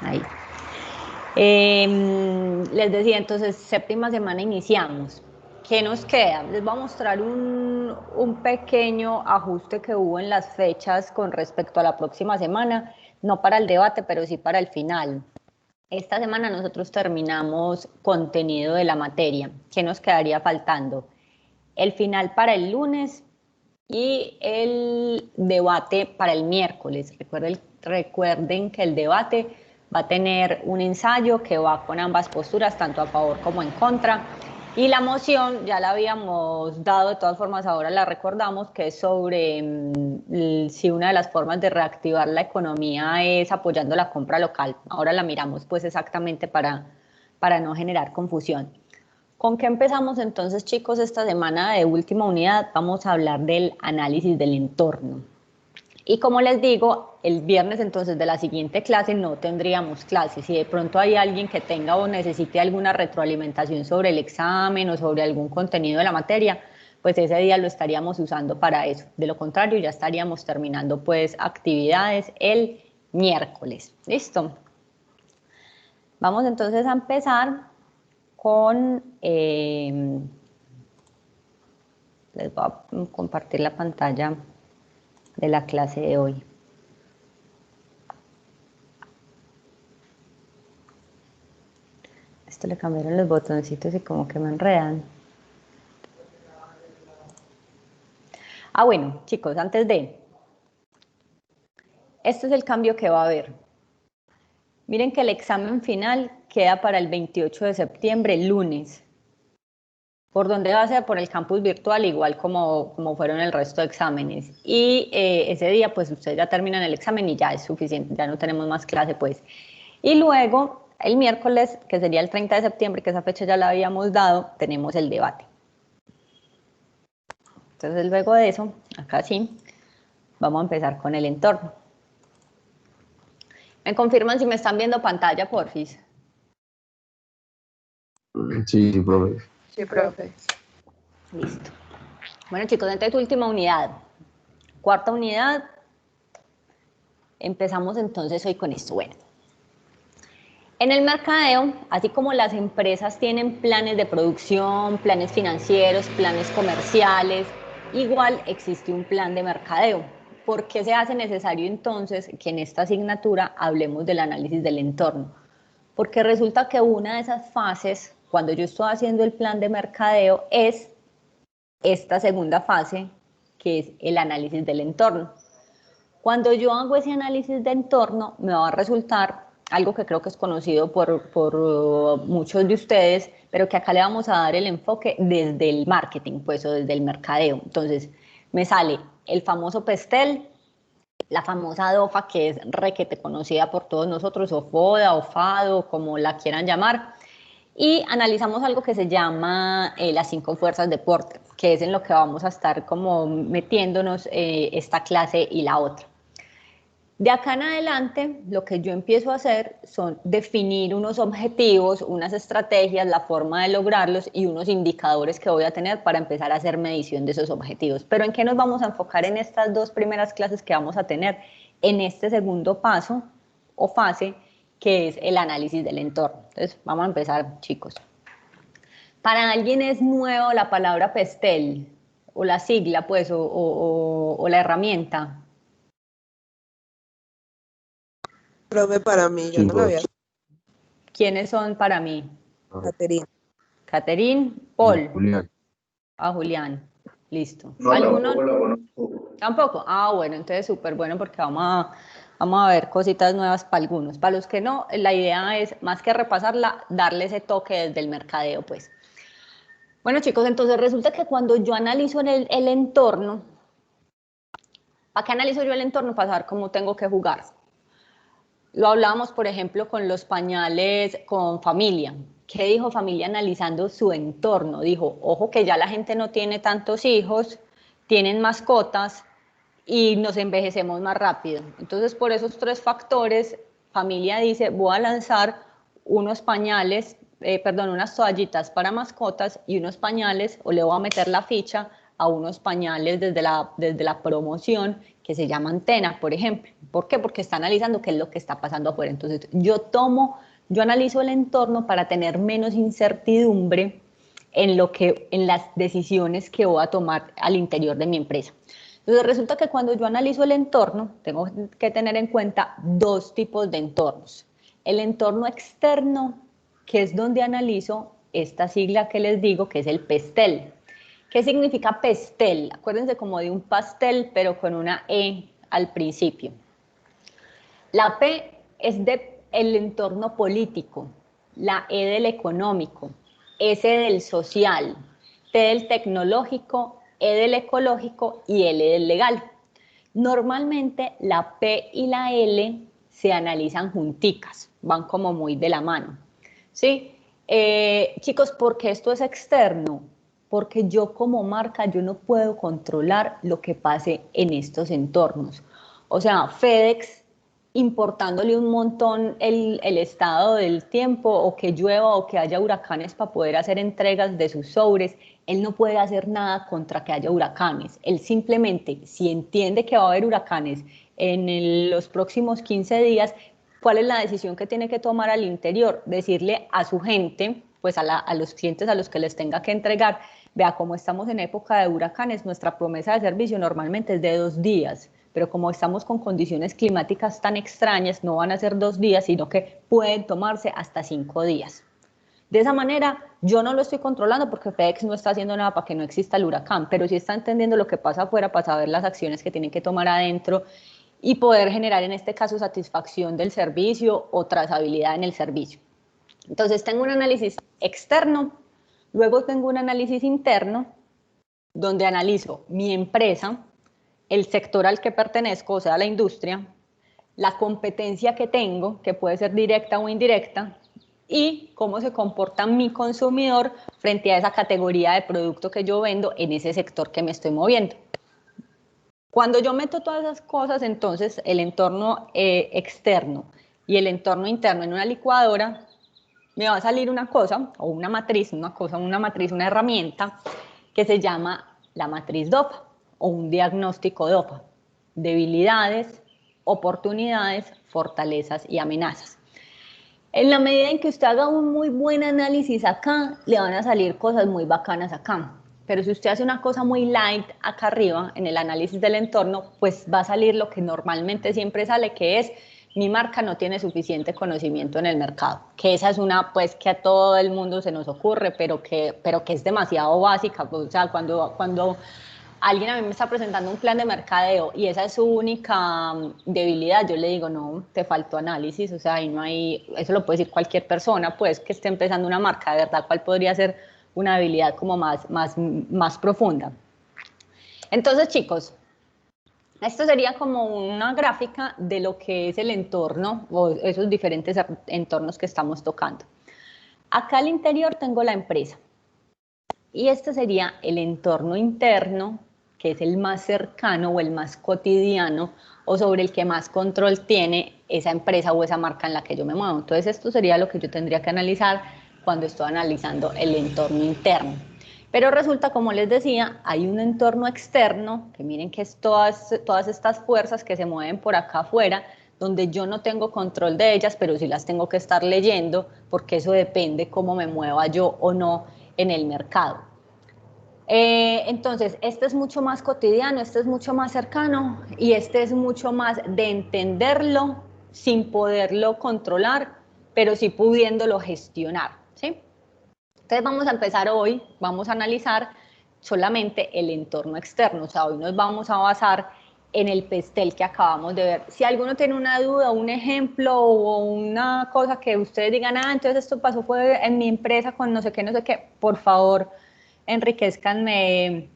Ahí. Les decía, entonces, séptima semana iniciamos. ¿Qué nos queda? Les voy a mostrar un pequeño ajuste que hubo en las fechas con respecto a la próxima semana, no para el debate, pero sí para el final. Esta semana nosotros terminamos contenido de la materia. ¿Qué nos quedaría faltando? El final para el lunes y el debate para el miércoles. Recuerden que el debate va a tener un ensayo que va con ambas posturas, tanto a favor como en contra. Y la moción ya la habíamos dado, de todas formas ahora la recordamos, que es sobre si una de las formas de reactivar la economía es apoyando la compra local. Ahora la miramos pues exactamente para no generar confusión. ¿Con qué empezamos entonces, chicos, esta semana de última unidad? Vamos a hablar del análisis del entorno. Y como les digo, el viernes entonces de la siguiente clase no tendríamos clase. Si de pronto hay alguien que tenga o necesite alguna retroalimentación sobre el examen o sobre algún contenido de la materia, pues ese día lo estaríamos usando para eso. De lo contrario, ya estaríamos terminando pues actividades el miércoles. ¿Listo? Vamos entonces a empezar con... les voy a compartir la pantalla de la clase de hoy. Esto le cambiaron los botoncitos y como que me enredan. Bueno, chicos, antes de... Este es el cambio que va a haber. Miren que el examen final queda para el 28 de septiembre, lunes. ¿Por dónde va a ser? Por el campus virtual, igual como fueron el resto de exámenes. Y ese día, pues ustedes ya terminan el examen y ya es suficiente, ya no tenemos más clase, pues. Y luego, el miércoles, que sería el 30 de septiembre, que esa fecha ya la habíamos dado, tenemos el debate. Entonces, luego de eso, acá sí, vamos a empezar con el entorno. ¿Me confirman si me están viendo pantalla, porfis? Sí, sí, profe. Sí, profe. Listo. Bueno, chicos, entonces última unidad. Cuarta unidad. Empezamos entonces hoy con esto. Bueno, en el mercadeo, así como las empresas tienen planes de producción, planes financieros, planes comerciales, igual existe un plan de mercadeo. ¿Por qué se hace necesario entonces que en esta asignatura hablemos del análisis del entorno? Porque resulta que una de esas fases, cuando yo estoy haciendo el plan de mercadeo, es esta segunda fase, que es el análisis del entorno. Cuando yo hago ese análisis de entorno, me va a resultar algo que creo que es conocido por muchos de ustedes, pero que acá le vamos a dar el enfoque desde el marketing, pues, o desde el mercadeo. Entonces, me sale el famoso PESTEL, la famosa DOFA, que es requete conocida por todos nosotros, o FODA, o FADO, como la quieran llamar, y analizamos algo que se llama las 5 fuerzas de Porter, que es en lo que vamos a estar como metiéndonos esta clase y la otra. De acá en adelante, lo que yo empiezo a hacer son definir unos objetivos, unas estrategias, la forma de lograrlos y unos indicadores que voy a tener para empezar a hacer medición de esos objetivos. Pero ¿en qué nos vamos a enfocar en estas dos primeras clases que vamos a tener? En este segundo paso o fase, que es el análisis del entorno. Entonces, vamos a empezar, chicos. Para alguien es nuevo la palabra PESTEL, o la sigla, pues, o la herramienta. Profe, para mí, yo Sí, no lo había. ¿Quiénes son para mí? Caterina. Catherine, Paul. Julián. Julián. Listo. No, ¿Alguno? tampoco la conozco. Tampoco. Bueno, entonces súper bueno porque vamos a ver cositas nuevas para algunos. Para los que no, la idea es, más que repasarla, darle ese toque desde el mercadeo, pues. Bueno, chicos, entonces resulta que cuando yo analizo el entorno, ¿para qué analizo yo el entorno? Para saber cómo tengo que jugar. Lo hablábamos, por ejemplo, con los pañales con familia. ¿Qué dijo familia analizando su entorno? Dijo, ojo que ya la gente no tiene tantos hijos, tienen mascotas y nos envejecemos más rápido. Entonces, por esos 3 factores, familia dice, voy a lanzar unos pañales, unas toallitas para mascotas y unos pañales, o le voy a meter la ficha a unos pañales desde la promoción que se llama Antena, por ejemplo. ¿Por qué? Porque está analizando qué es lo que está pasando afuera. Entonces, yo analizo el entorno para tener menos incertidumbre en las decisiones que voy a tomar al interior de mi empresa. Entonces resulta que cuando yo analizo el entorno, tengo que tener en cuenta dos tipos de entornos. El entorno externo, que es donde analizo esta sigla que les digo, que es el PESTEL. ¿Qué significa PESTEL? Acuérdense como de un pastel, pero con una E al principio. La P es del entorno político, la E del económico, S del social, T del tecnológico, E del ecológico y L del legal. Normalmente la P y la L se analizan junticas, van como muy de la mano. ¿Sí? Chicos, ¿por qué esto es externo? Porque yo como marca, yo no puedo controlar lo que pase en estos entornos. O sea, FedEx importándole un montón el estado del tiempo, o que llueva o que haya huracanes para poder hacer entregas de sus sobres, él no puede hacer nada contra que haya huracanes. Él simplemente, si entiende que va a haber huracanes en los próximos 15 días, ¿cuál es la decisión que tiene que tomar al interior? Decirle a su gente, pues a los clientes a los que les tenga que entregar, vea, como estamos en época de huracanes, nuestra promesa de servicio normalmente es de 2 días, pero como estamos con condiciones climáticas tan extrañas, no van a ser 2 días, sino que pueden tomarse hasta 5 días. De esa manera, yo no lo estoy controlando porque FedEx no está haciendo nada para que no exista el huracán, pero sí está entendiendo lo que pasa afuera para saber las acciones que tienen que tomar adentro y poder generar, en este caso, satisfacción del servicio o trazabilidad en el servicio. Entonces, tengo un análisis externo, luego tengo un análisis interno, donde analizo mi empresa, el sector al que pertenezco, o sea, la industria, la competencia que tengo, que puede ser directa o indirecta, y cómo se comporta mi consumidor frente a esa categoría de producto que yo vendo en ese sector que me estoy moviendo. Cuando yo meto todas esas cosas, entonces el entorno externo y el entorno interno en una licuadora, me va a salir una cosa, o una matriz, una herramienta que se llama la matriz DOPA o un diagnóstico DOPA: debilidades, oportunidades, fortalezas y amenazas. En la medida en que usted haga un muy buen análisis acá, le van a salir cosas muy bacanas acá. Pero si usted hace una cosa muy light acá arriba, en el análisis del entorno, pues va a salir lo que normalmente siempre sale, que es: mi marca no tiene suficiente conocimiento en el mercado. Que esa es una, pues, que a todo el mundo se nos ocurre, pero que es demasiado básica. O sea, cuando alguien a mí me está presentando un plan de mercadeo y esa es su única debilidad, yo le digo, no, te faltó análisis. O sea, ahí no hay, eso lo puede decir cualquier persona, pues, que esté empezando una marca, de verdad, ¿cuál podría ser una habilidad como más profunda? Entonces, chicos, esto sería como una gráfica de lo que es el entorno o esos diferentes entornos que estamos tocando. Acá al interior tengo la empresa y este sería el entorno interno, que es el más cercano o el más cotidiano, o sobre el que más control tiene esa empresa o esa marca en la que yo me muevo. Entonces esto sería lo que yo tendría que analizar cuando estoy analizando el entorno interno. Pero resulta, como les decía, hay un entorno externo, que miren que es todas estas fuerzas que se mueven por acá afuera, donde yo no tengo control de ellas, pero sí las tengo que estar leyendo, porque eso depende cómo me mueva yo o no en el mercado. Entonces, este es mucho más cotidiano, este es mucho más cercano y este es mucho más de entenderlo sin poderlo controlar, pero sí pudiéndolo gestionar, ¿sí? Entonces vamos a empezar hoy, vamos a analizar solamente el entorno externo. O sea, hoy nos vamos a basar en el pastel que acabamos de ver. Si alguno tiene una duda, un ejemplo o una cosa que ustedes digan, entonces esto pasó fue en mi empresa con no sé qué, por favor, enriquezcanme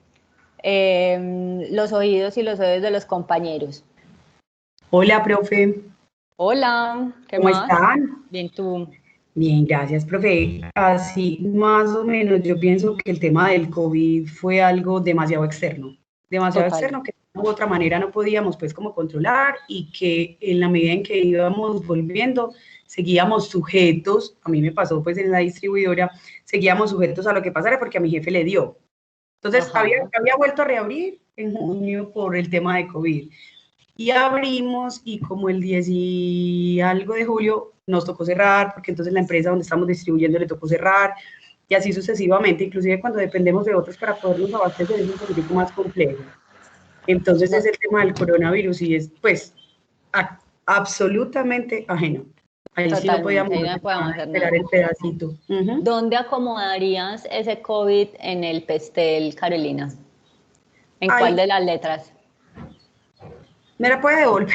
los oídos y los oídos de los compañeros. Hola, profe. Hola, ¿qué ¿Cómo más? están? Bien, tú. Bien, gracias, profe. Así más o menos, yo pienso que el tema del COVID fue algo demasiado Total. externo que de una u otra manera no podíamos pues como controlar y que en la medida en que íbamos volviendo, seguíamos sujetos, a mí me pasó pues en la distribuidora, seguíamos sujetos a lo que pasara porque a mi jefe le dio. Entonces, Ajá. había vuelto a reabrir en junio por el tema de COVID. Y abrimos y como el 10 y algo de julio nos tocó cerrar, porque entonces la empresa donde estamos distribuyendo le tocó cerrar, y así sucesivamente, inclusive cuando dependemos de otros para podernos abastecer es un poquitico más complejo. Entonces es el tema del coronavirus y es pues absolutamente ajeno. Ahí sí no Totalmente, podíamos ahí no hacer podemos nada, hacer esperar nada. el pedacito. ¿Dónde acomodarías ese COVID en el pastel, Carolina? ¿En cuál Ay, de las letras? me la puede devolver.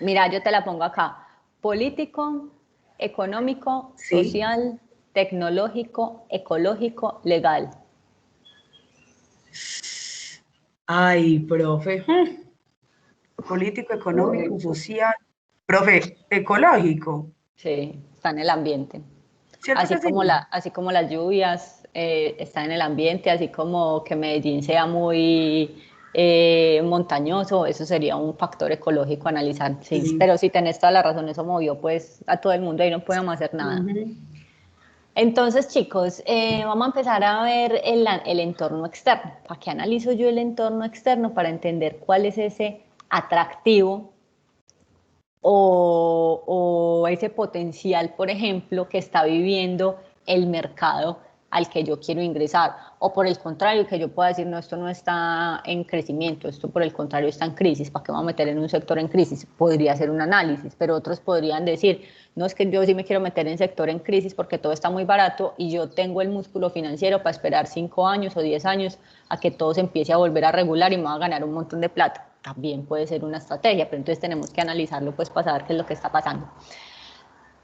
Mira, yo te la pongo acá. Político, económico, Sí. social, tecnológico, ecológico, legal. Ay, profe. Político, económico, social. Profe, ecológico. Sí, está en el ambiente. ¿Cierto que sí? Así como las lluvias están en el ambiente, así como que Medellín sea muy montañoso, eso sería un factor ecológico a analizar, sí. Sí. Pero si tenés toda la razón, eso movió pues a todo el mundo y no podemos hacer nada. Entonces, chicos, vamos a empezar a ver el entorno externo. ¿Para qué analizo yo el entorno externo? Para entender cuál es ese atractivo o ese potencial, por ejemplo, que está viviendo el mercado al que yo quiero ingresar. O por el contrario, que yo pueda decir, no, esto no está en crecimiento, esto por el contrario está en crisis. ¿Para qué me voy a meter en un sector en crisis? Podría ser un análisis, pero otros podrían decir, no, es que yo sí me quiero meter en sector en crisis porque todo está muy barato y yo tengo el músculo financiero para esperar 5 años o 10 años a que todo se empiece a volver a regular y me va a ganar un montón de plata. También puede ser una estrategia, pero entonces tenemos que analizarlo pues para saber qué es lo que está pasando.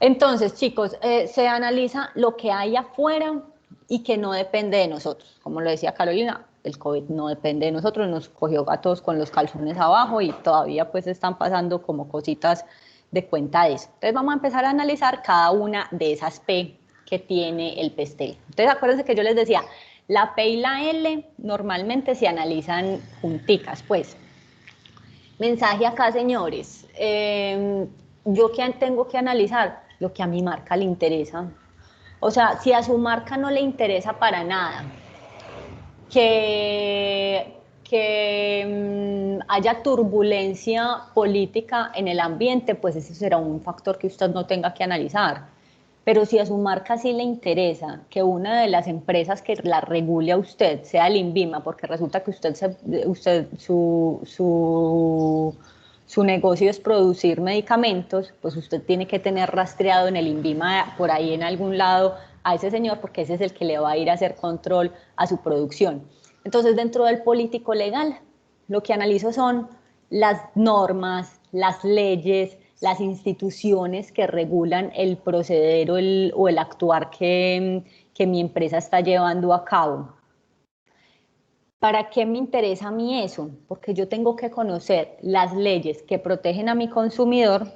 Entonces, chicos, se analiza lo que hay afuera y que no depende de nosotros. Como lo decía Carolina, el COVID no depende de nosotros, nos cogió a todos con los calzones abajo y todavía pues están pasando como cositas de cuenta de eso. Entonces vamos a empezar a analizar cada una de esas P que tiene el pastel. Entonces acuérdense que yo les decía, la P y la L normalmente se analizan junticas, pues. Mensaje acá, señores. Yo que tengo que analizar lo que a mi marca le interesa. O sea, si a su marca no le interesa para nada que haya turbulencia política en el ambiente, pues ese será un factor que usted no tenga que analizar. Pero si a su marca sí le interesa que una de las empresas que la regule a usted sea el INVIMA, porque resulta que su negocio es producir medicamentos, pues usted tiene que tener rastreado en el INVIMA por ahí en algún lado a ese señor, porque ese es el que le va a ir a hacer control a su producción. Entonces, dentro del político legal, lo que analizo son las normas, las leyes, las instituciones que regulan el proceder o el actuar que mi empresa está llevando a cabo. ¿Para qué me interesa a mí eso? Porque yo tengo que conocer las leyes que protegen a mi consumidor,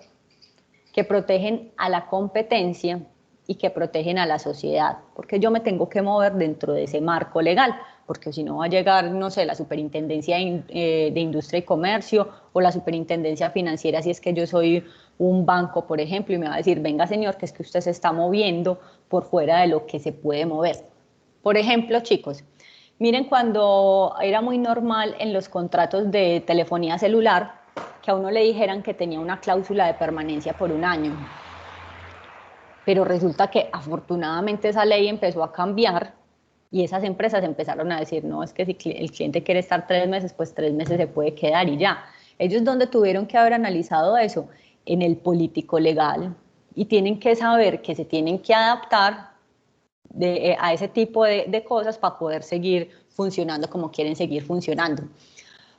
que protegen a la competencia y que protegen a la sociedad, porque yo me tengo que mover dentro de ese marco legal, porque si no va a llegar, no sé, la Superintendencia de Industria y Comercio o la Superintendencia Financiera, si es que yo soy un banco, por ejemplo, y me va a decir, venga señor, que es que usted se está moviendo por fuera de lo que se puede mover. Por ejemplo, chicos, miren cuando era muy normal en los contratos de telefonía celular que a uno le dijeran que tenía una cláusula de permanencia por 1 año. Pero resulta que afortunadamente esa ley empezó a cambiar y esas empresas empezaron a decir, no, es que si el cliente quiere estar 3 meses, pues 3 meses se puede quedar y ya. Ellos donde tuvieron que haber analizado eso, en el político legal, y tienen que saber que se tienen que adaptar a ese tipo de cosas para poder seguir funcionando como quieren seguir funcionando.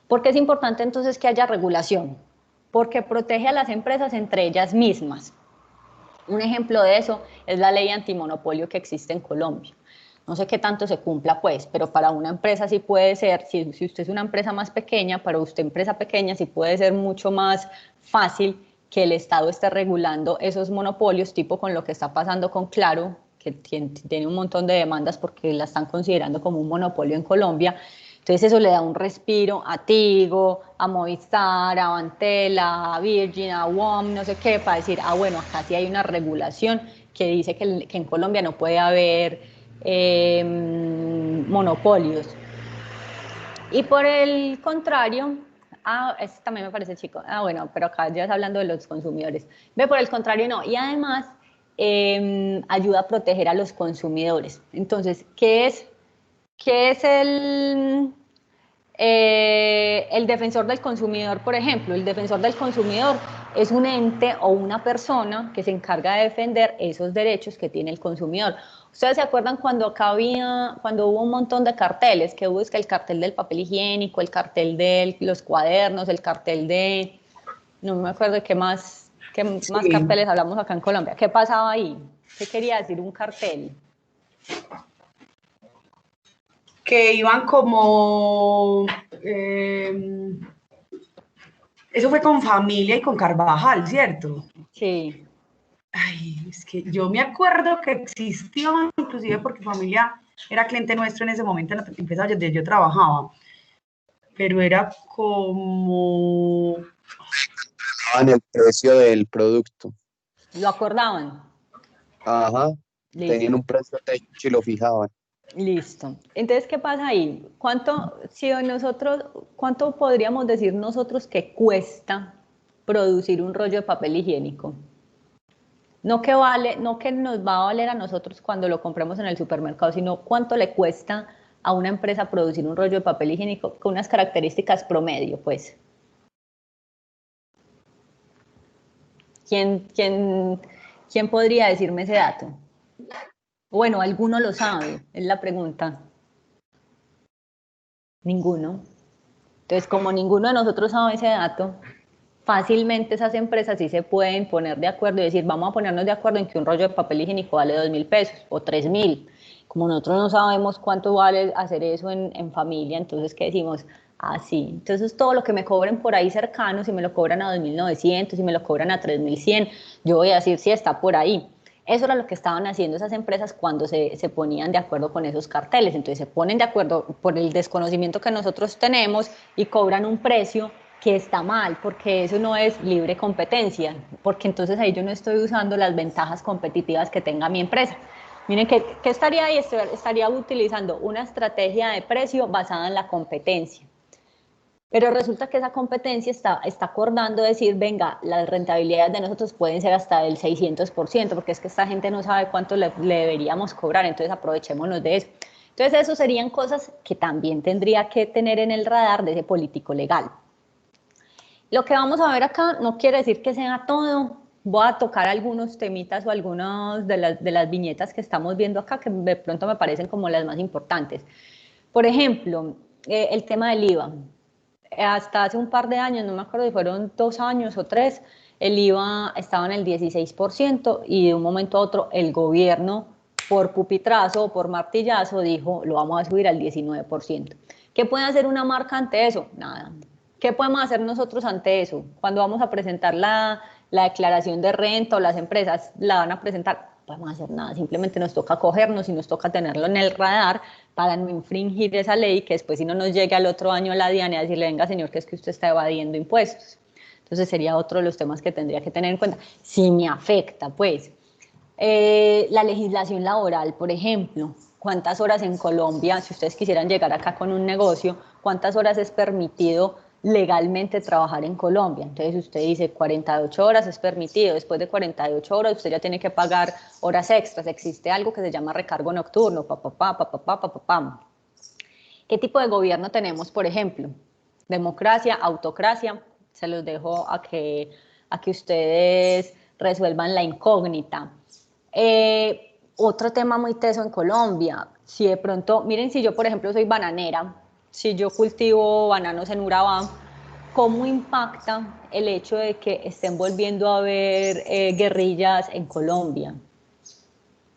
¿Por qué es importante entonces que haya regulación? Porque protege a las empresas entre ellas mismas. Un ejemplo de eso es la ley antimonopolio que existe en Colombia. No sé qué tanto se cumpla, pues, pero para una empresa sí puede ser, si usted es una empresa más pequeña, para usted empresa pequeña sí puede ser mucho más fácil que el Estado esté regulando esos monopolios, tipo con lo que está pasando con Claro, que tiene un montón de demandas porque la están considerando como un monopolio en Colombia. Entonces eso le da un respiro a Tigo, a Movistar, a Vantela, a Virgin, a WOM, no sé qué, para decir, bueno, acá sí hay una regulación que dice que en Colombia no puede haber monopolios. Y por el contrario, este también me parece chico, bueno, pero acá ya está hablando de los consumidores. Ve, por el contrario, no, y además ayuda a proteger a los consumidores. Entonces, qué es el defensor del consumidor, por ejemplo? El defensor del consumidor es un ente o una persona que se encarga de defender esos derechos que tiene el consumidor. ¿Ustedes se acuerdan cuando cuando hubo un montón de carteles, que hubo el cartel del papel higiénico, el cartel de los cuadernos, el cartel de, no me acuerdo de qué más carteles hablamos acá en Colombia? ¿Qué pasaba ahí? ¿Qué quería decir un cartel? Que iban como... eso fue con Familia y con Carvajal, ¿cierto? Sí. Ay, es que yo me acuerdo que existió, inclusive porque Familia era cliente nuestro en ese momento en la empresa donde yo trabajaba, pero era como... El precio del producto. ¿Lo acordaban? Ajá, Listo. tenían un precio techo y lo fijaban. Listo. Entonces, ¿qué pasa ahí? ¿Cuánto podríamos decir nosotros que cuesta producir un rollo de papel higiénico? No que nos va a valer a nosotros cuando lo compremos en el supermercado, sino cuánto le cuesta a una empresa producir un rollo de papel higiénico con unas características promedio, pues. ¿Quién podría decirme ese dato? Bueno, ¿alguno lo sabe? Es la pregunta. Ninguno. Entonces, como ninguno de nosotros sabe ese dato, fácilmente esas empresas sí se pueden poner de acuerdo y decir, vamos a ponernos de acuerdo en que un rollo de papel higiénico vale 2.000 pesos o 3.000. Como nosotros no sabemos cuánto vale hacer eso en familia, entonces, ¿qué decimos? Sí. Entonces, todo lo que me cobren por ahí cercano, si me lo cobran a 2.900, si me lo cobran a 3.100, yo voy a decir si está por ahí. Eso era lo que estaban haciendo esas empresas cuando se ponían de acuerdo con esos carteles. Entonces se ponen de acuerdo por el desconocimiento que nosotros tenemos y cobran un precio que está mal, porque eso no es libre competencia, porque entonces ahí yo no estoy usando las ventajas competitivas que tenga mi empresa. Miren, ¿qué estaría ahí? Estaría utilizando una estrategia de precio basada en la competencia. Pero resulta que esa competencia está acordando decir, venga, las rentabilidades de nosotros pueden ser hasta del 600%, porque es que esta gente no sabe cuánto le deberíamos cobrar, entonces aprovechémonos de eso. Entonces, eso serían cosas que también tendría que tener en el radar de ese político legal. Lo que vamos a ver acá no quiere decir que sea todo. Voy a tocar algunos temitas o algunas de las viñetas que estamos viendo acá, que de pronto me parecen como las más importantes. Por ejemplo, el tema del IVA. Hasta hace un par de años, no me acuerdo si fueron 2 años o 3, el IVA estaba en el 16% y de un momento a otro el gobierno, por pupitrazo o por martillazo, dijo, lo vamos a subir al 19%. ¿Qué puede hacer una marca ante eso? Nada. ¿Qué podemos hacer nosotros ante eso? Cuando vamos a presentar la declaración de renta o las empresas la van a presentar, no podemos hacer nada, simplemente nos toca cogernos y nos toca tenerlo en el radar para no infringir esa ley, que después si no nos llegue al otro año la DIAN y a decirle, venga señor, que es que usted está evadiendo impuestos. Entonces sería otro de los temas que tendría que tener en cuenta. Si me afecta, pues. La legislación laboral, por ejemplo, ¿cuántas horas en Colombia, si ustedes quisieran llegar acá con un negocio, cuántas horas es permitido legalmente trabajar en Colombia? Entonces usted dice 48 horas es permitido, después de 48 horas usted ya tiene que pagar horas extras, existe algo que se llama recargo nocturno, ¿Qué tipo de gobierno tenemos, por ejemplo? Democracia, autocracia, se los dejo a que ustedes resuelvan la incógnita. Otro tema muy teso en Colombia, si de pronto, miren, si yo por ejemplo soy bananera, si yo cultivo bananos en Urabá, ¿cómo impacta el hecho de que estén volviendo a haber guerrillas en Colombia?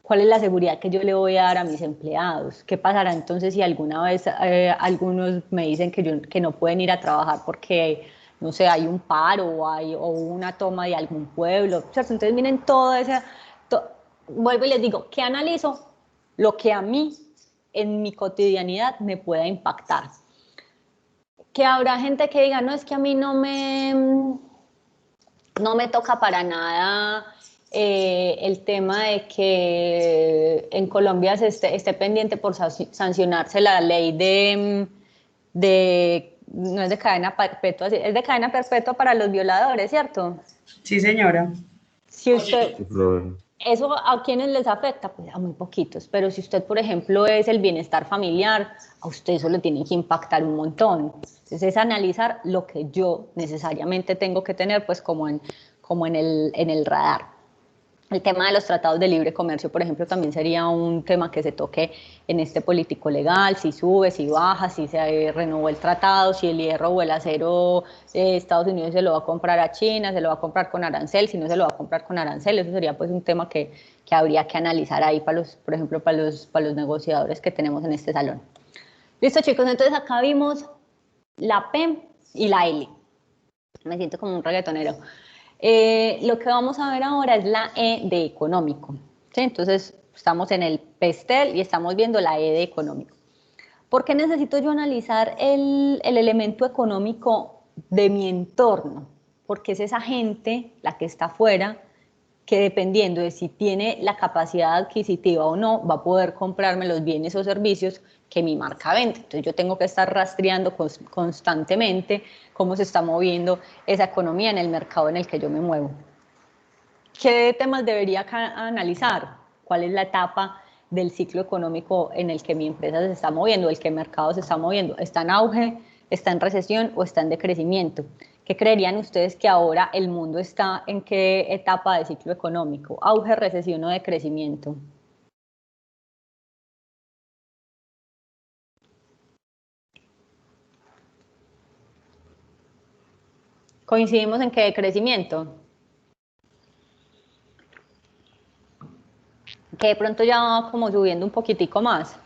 ¿Cuál es la seguridad que yo le voy a dar a mis empleados? ¿Qué pasará entonces si alguna vez algunos me dicen que no pueden ir a trabajar porque, no sé, hay un paro o una toma de algún pueblo? ¿Cierto? Entonces miren todo ese... vuelvo y les digo, ¿qué analizo? Lo que a mí en mi cotidianidad me pueda impactar. Que habrá gente que diga, no, es que a mí no me toca para nada el tema de que en Colombia esté pendiente por sancionarse la ley no es de cadena perpetua, es de cadena perpetua para los violadores, ¿cierto? Sí, señora. Si usted, Sí, profe. ¿eso a quiénes les afecta? Pues a muy poquitos, pero si usted, por ejemplo, es el bienestar familiar, a usted eso le tiene que impactar un montón. Entonces es analizar lo que yo necesariamente tengo que tener pues como en el radar. El tema de los tratados de libre comercio, por ejemplo, también sería un tema que se toque en este político legal, si sube, si baja, si se renovó el tratado, si el hierro o el acero Estados Unidos se lo va a comprar a China, se lo va a comprar con arancel, si no se lo va a comprar con arancel. Eso sería pues un tema que habría que analizar ahí por ejemplo, para los negociadores que tenemos en este salón. Listo, chicos, entonces acá vimos la P y la L. Me siento como un reggaetonero. Lo que vamos a ver ahora es la E de económico, ¿sí? Entonces estamos en el PESTEL y estamos viendo la E de económico. ¿Por qué necesito yo analizar el elemento económico de mi entorno? Porque es esa gente, la que está afuera, que dependiendo de si tiene la capacidad adquisitiva o no, va a poder comprarme los bienes o servicios que mi marca vende. Entonces yo tengo que estar rastreando constantemente cómo se está moviendo esa economía en el mercado en el que yo me muevo. ¿Qué temas debería analizar? ¿Cuál es la etapa del ciclo económico en el que mi empresa se está moviendo, el que el mercado se está moviendo? ¿Está en auge, está en recesión o está en decrecimiento? ¿Qué creerían ustedes que ahora el mundo está en qué etapa de ciclo económico? ¿Auge, recesión o decrecimiento? ¿Coincidimos en que decrecimiento? Que de pronto ya va como subiendo un poquitico más.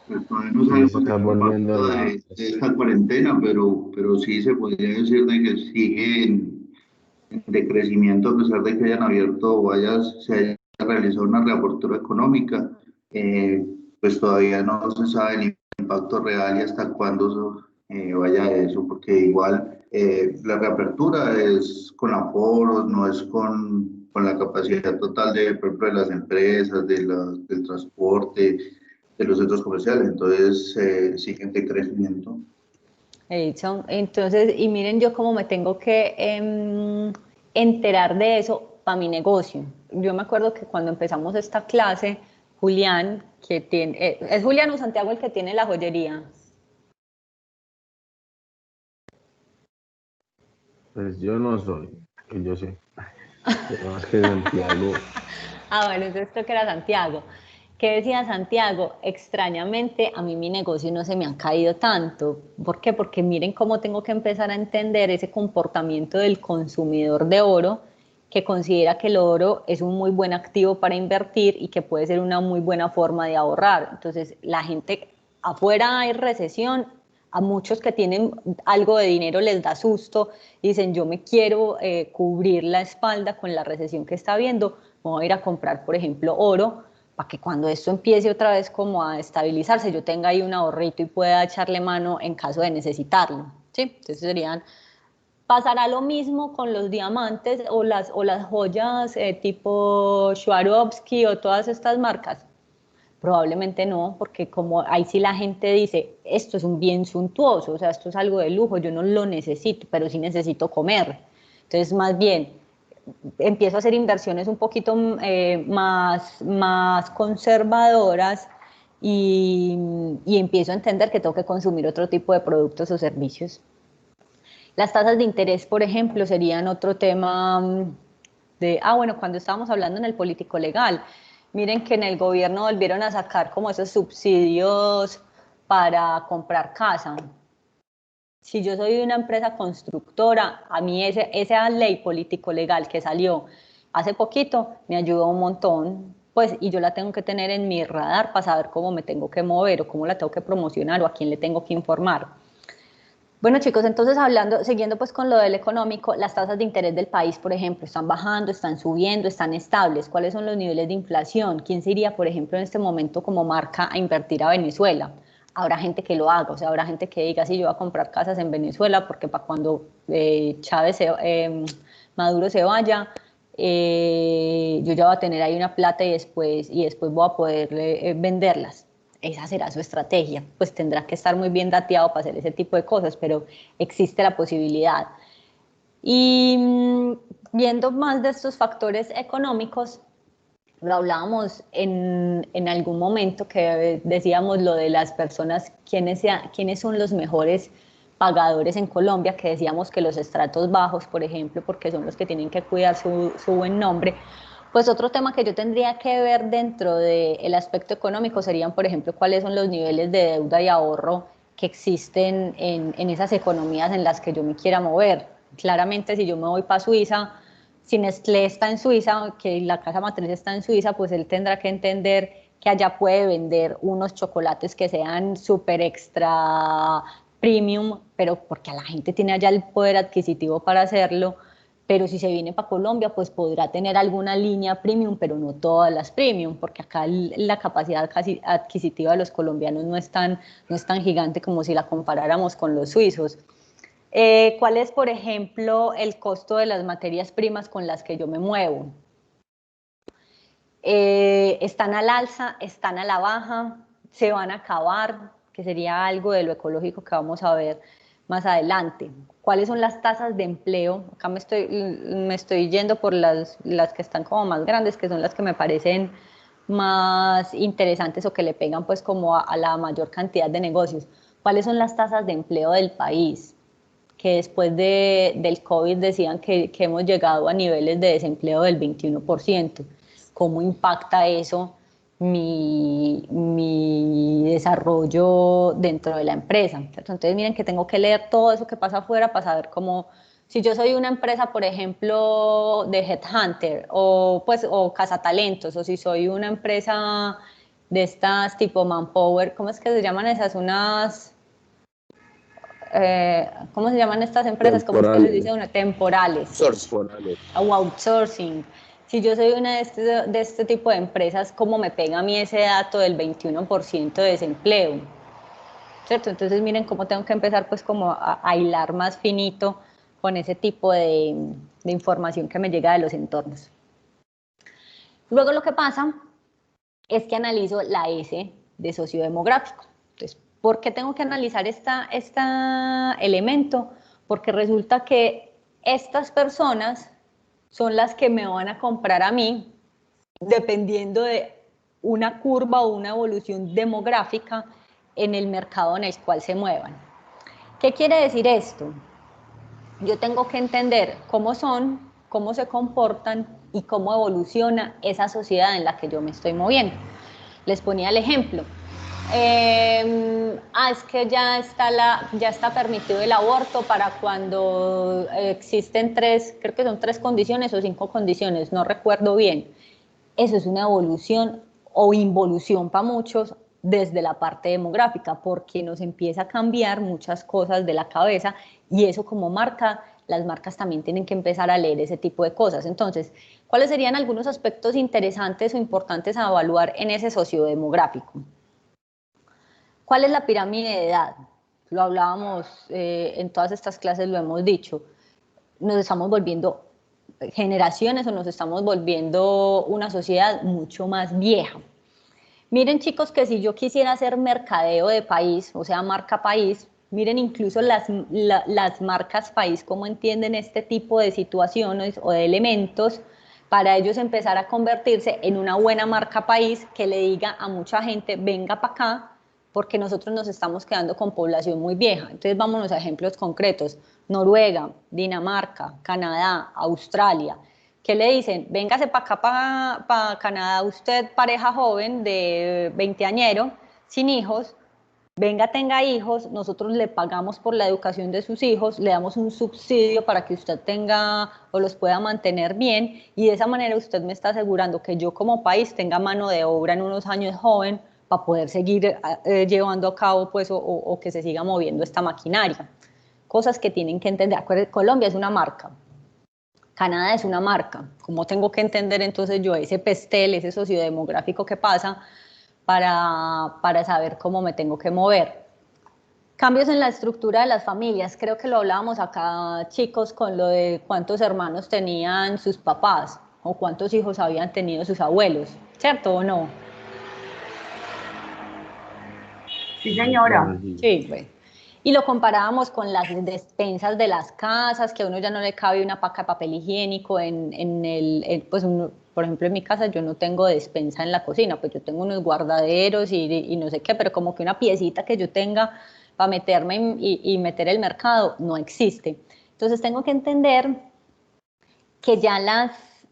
Pues todavía no sabemos el Está volviendo impacto a de esta cuarentena, pero sí se podría decir de que sigue en decrecimiento a pesar de que hayan abierto o se haya realizado una reapertura económica. Pues todavía no se sabe el impacto real y hasta cuándo vaya eso, porque igual la reapertura es con aforos, no es con la capacidad total de, por ejemplo, de las empresas, del transporte, de los centros comerciales, entonces siguen de crecimiento. Edison, entonces, y miren yo cómo me tengo que enterar de eso para mi negocio. Yo me acuerdo que cuando empezamos esta clase, Julián, que tiene, ¿es Julián o Santiago el que tiene la joyería? Pues yo no soy, y yo sé. Más que Santiago. Bueno, entonces creo que era Santiago. ¿Qué decía Santiago? Extrañamente, a mí mi negocio no se me ha caído tanto. ¿Por qué? Porque miren cómo tengo que empezar a entender ese comportamiento del consumidor de oro que considera que el oro es un muy buen activo para invertir y que puede ser una muy buena forma de ahorrar. Entonces, la gente, afuera hay recesión, a muchos que tienen algo de dinero les da susto, dicen yo me quiero cubrir la espalda con la recesión que está habiendo, voy a ir a comprar, por ejemplo, oro, para que cuando esto empiece otra vez como a estabilizarse, yo tenga ahí un ahorrito y pueda echarle mano en caso de necesitarlo, ¿sí? Entonces pasará lo mismo con los diamantes o las joyas tipo Swarovski o todas estas marcas. Probablemente no, porque como ahí sí la gente dice, esto es un bien suntuoso, o sea, esto es algo de lujo, yo no lo necesito, pero sí necesito comer. Entonces, más bien, empiezo a hacer inversiones un poquito más conservadoras y empiezo a entender que tengo que consumir otro tipo de productos o servicios. Las tasas de interés, por ejemplo, serían otro tema bueno, cuando estábamos hablando en el político legal, miren que en el gobierno volvieron a sacar como esos subsidios para comprar casa. Si yo soy una empresa constructora, a mí esa ley político-legal que salió hace poquito me ayudó un montón, pues, y yo la tengo que tener en mi radar para saber cómo me tengo que mover o cómo la tengo que promocionar o a quién le tengo que informar. Bueno, chicos, entonces siguiendo pues con lo del económico, las tasas de interés del país, por ejemplo, están bajando, están subiendo, están estables. ¿Cuáles son los niveles de inflación? ¿Quién se iría, por ejemplo, en este momento como marca a invertir a Venezuela? habrá gente que lo haga, o sea, habrá gente que diga, sí, yo voy a comprar casas en Venezuela porque para cuando Maduro se vaya, yo ya voy a tener ahí una plata y después voy a poder venderlas. Esa será su estrategia, pues tendrá que estar muy bien dateado para hacer ese tipo de cosas, pero existe la posibilidad. Y viendo más de estos factores económicos, lo hablábamos en algún momento que decíamos lo de las personas, quiénes son los mejores pagadores en Colombia, que decíamos que los estratos bajos, por ejemplo, porque son los que tienen que cuidar su buen nombre. Pues otro tema que yo tendría que ver dentro del aspecto económico serían, por ejemplo, cuáles son los niveles de deuda y ahorro que existen en esas economías en las que yo me quiera mover. Claramente, si yo me voy para Suiza, si Nestlé está en Suiza, que la casa matriz está en Suiza, pues él tendrá que entender que allá puede vender unos chocolates que sean súper extra premium, pero porque a la gente tiene allá el poder adquisitivo para hacerlo. Pero si se viene para Colombia, pues podrá tener alguna línea premium, pero no todas las premium, porque acá la capacidad adquisitiva de los colombianos no es tan gigante como si la comparáramos con los suizos. ¿Cuál es, por ejemplo, el costo de las materias primas con las que yo me muevo? ¿Están al alza? ¿Están a la baja? ¿Se van a acabar? Que sería algo de lo ecológico que vamos a ver más adelante. ¿Cuáles son las tasas de empleo? Acá me estoy yendo por las que están como más grandes, que son las que me parecen más interesantes o que le pegan pues como a la mayor cantidad de negocios. ¿Cuáles son las tasas de empleo del país? Que después del COVID decían que hemos llegado a niveles de desempleo del 21%. ¿Cómo impacta eso mi desarrollo dentro de la empresa? Entonces miren que tengo que leer todo eso que pasa afuera para saber cómo, si yo soy una empresa, por ejemplo, de Headhunter o Cazatalentos, o si soy una empresa de estas tipo Manpower, ¿cómo es que se llaman esas? ¿Cómo se llaman estas empresas? ¿Cómo es que les dice una? Temporales. Temporales. O outsourcing. Si yo soy una de este tipo de empresas, ¿cómo me pega a mí ese dato del 21% de desempleo? ¿Cierto? Entonces miren cómo tengo que empezar pues como a hilar más finito con ese tipo de información que me llega de los entornos. Luego lo que pasa es que analizo la S de sociodemográfico. Entonces, ¿por qué tengo que analizar este elemento? Porque resulta que estas personas son las que me van a comprar a mí dependiendo de una curva o una evolución demográfica en el mercado en el cual se muevan. ¿Qué quiere decir esto? Yo tengo que entender cómo son, cómo se comportan y cómo evoluciona esa sociedad en la que yo me estoy moviendo. Les ponía el ejemplo. Es que ya está permitido el aborto para cuando existen creo que son 3 condiciones o 5 condiciones, no recuerdo bien. Eso es una evolución o involución para muchos desde la parte demográfica, porque nos empieza a cambiar muchas cosas de la cabeza y eso como marca, las marcas también tienen que empezar a leer ese tipo de cosas. Entonces, ¿cuáles serían algunos aspectos interesantes o importantes a evaluar en ese sociodemográfico? ¿Cuál es la pirámide de edad? Lo hablábamos en todas estas clases, lo hemos dicho. Nos estamos volviendo generaciones o nos estamos volviendo una sociedad mucho más vieja. Miren chicos que si yo quisiera hacer mercadeo de país, o sea marca país, miren incluso las marcas país, cómo entienden este tipo de situaciones o de elementos para ellos empezar a convertirse en una buena marca país que le diga a mucha gente venga para acá porque nosotros nos estamos quedando con población muy vieja. Entonces vámonos a ejemplos concretos. Noruega, Dinamarca, Canadá, Australia. ¿Qué le dicen? Véngase para acá, para Canadá, usted pareja joven de 20añero, sin hijos, venga, tenga hijos, nosotros le pagamos por la educación de sus hijos, le damos un subsidio para que usted tenga o los pueda mantener bien y de esa manera usted me está asegurando que yo como país tenga mano de obra en unos años joven para poder seguir llevando a cabo pues o que se siga moviendo esta maquinaria. Cosas que tienen que entender. Colombia es una marca, Canadá es una marca. ¿Cómo tengo que entender entonces yo ese pestel, ese sociodemográfico que pasa? para saber cómo me tengo que mover. Cambios en la estructura de las familias, creo que lo hablábamos acá, chicos, con lo de cuántos hermanos tenían sus papás o cuántos hijos habían tenido sus abuelos, ¿cierto o no? Sí, señora. Claro, sí. Sí, bueno. Y lo comparábamos con las despensas de las casas, que a uno ya no le cabe una paca de papel higiénico pues por ejemplo, en mi casa yo no tengo despensa en la cocina, pues yo tengo unos guardaderos y no sé qué, pero como que una piecita que yo tenga para meterme y meter el mercado no existe. Entonces tengo que entender que ya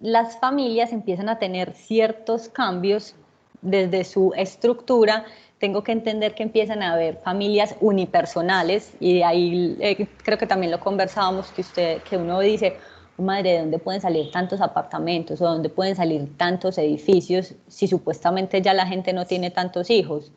las familias empiezan a tener ciertos cambios desde su estructura. Tengo que entender que empiezan a haber familias unipersonales y de ahí creo que también lo conversábamos, que uno dice, oh, madre, ¿de dónde pueden salir tantos apartamentos o dónde pueden salir tantos edificios si supuestamente ya la gente no tiene tantos hijos?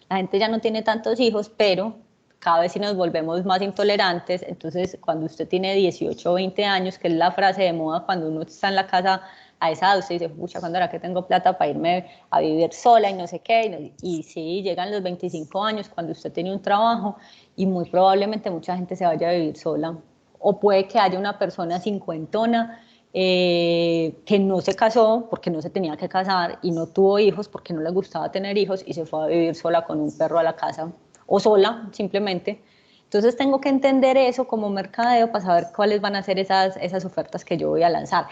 La gente ya no tiene tantos hijos, pero cada vez si nos volvemos más intolerantes, entonces cuando usted tiene 18 o 20 años, que es la frase de moda cuando uno está en la casa a esa edad, usted dice, pucha, ¿cuándo era que tengo plata para irme a vivir sola y no sé qué? Y sí, llegan los 25 años cuando usted tiene un trabajo y muy probablemente mucha gente se vaya a vivir sola. O puede que haya una persona cincuentona que no se casó porque no se tenía que casar y no tuvo hijos porque no le gustaba tener hijos y se fue a vivir sola con un perro a la casa o sola simplemente. Entonces tengo que entender eso como mercadeo para saber cuáles van a ser esas ofertas que yo voy a lanzar.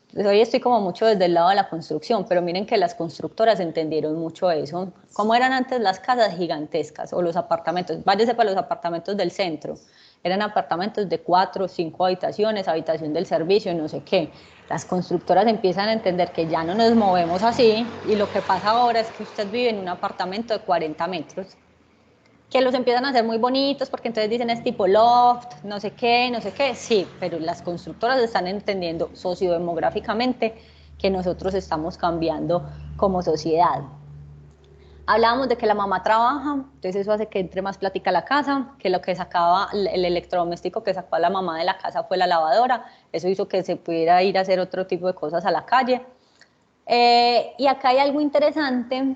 Entonces, hoy estoy como mucho desde el lado de la construcción, pero miren que las constructoras entendieron mucho eso. ¿Cómo eran antes las casas gigantescas o los apartamentos? Váyase para los apartamentos del centro. Eran apartamentos de 4 o 5 habitaciones, habitación del servicio, no sé qué. Las constructoras empiezan a entender que ya no nos movemos así y lo que pasa ahora es que usted vive en un apartamento de 40 metros que los empiezan a hacer muy bonitos porque entonces dicen es tipo loft, no sé qué, sí, pero las constructoras están entendiendo sociodemográficamente que nosotros estamos cambiando como sociedad. Hablábamos de que la mamá trabaja, entonces eso hace que entre más plática a la casa, que lo que sacaba, el electrodoméstico que sacó a la mamá de la casa fue la lavadora, eso hizo que se pudiera ir a hacer otro tipo de cosas a la calle. Y acá hay algo interesante,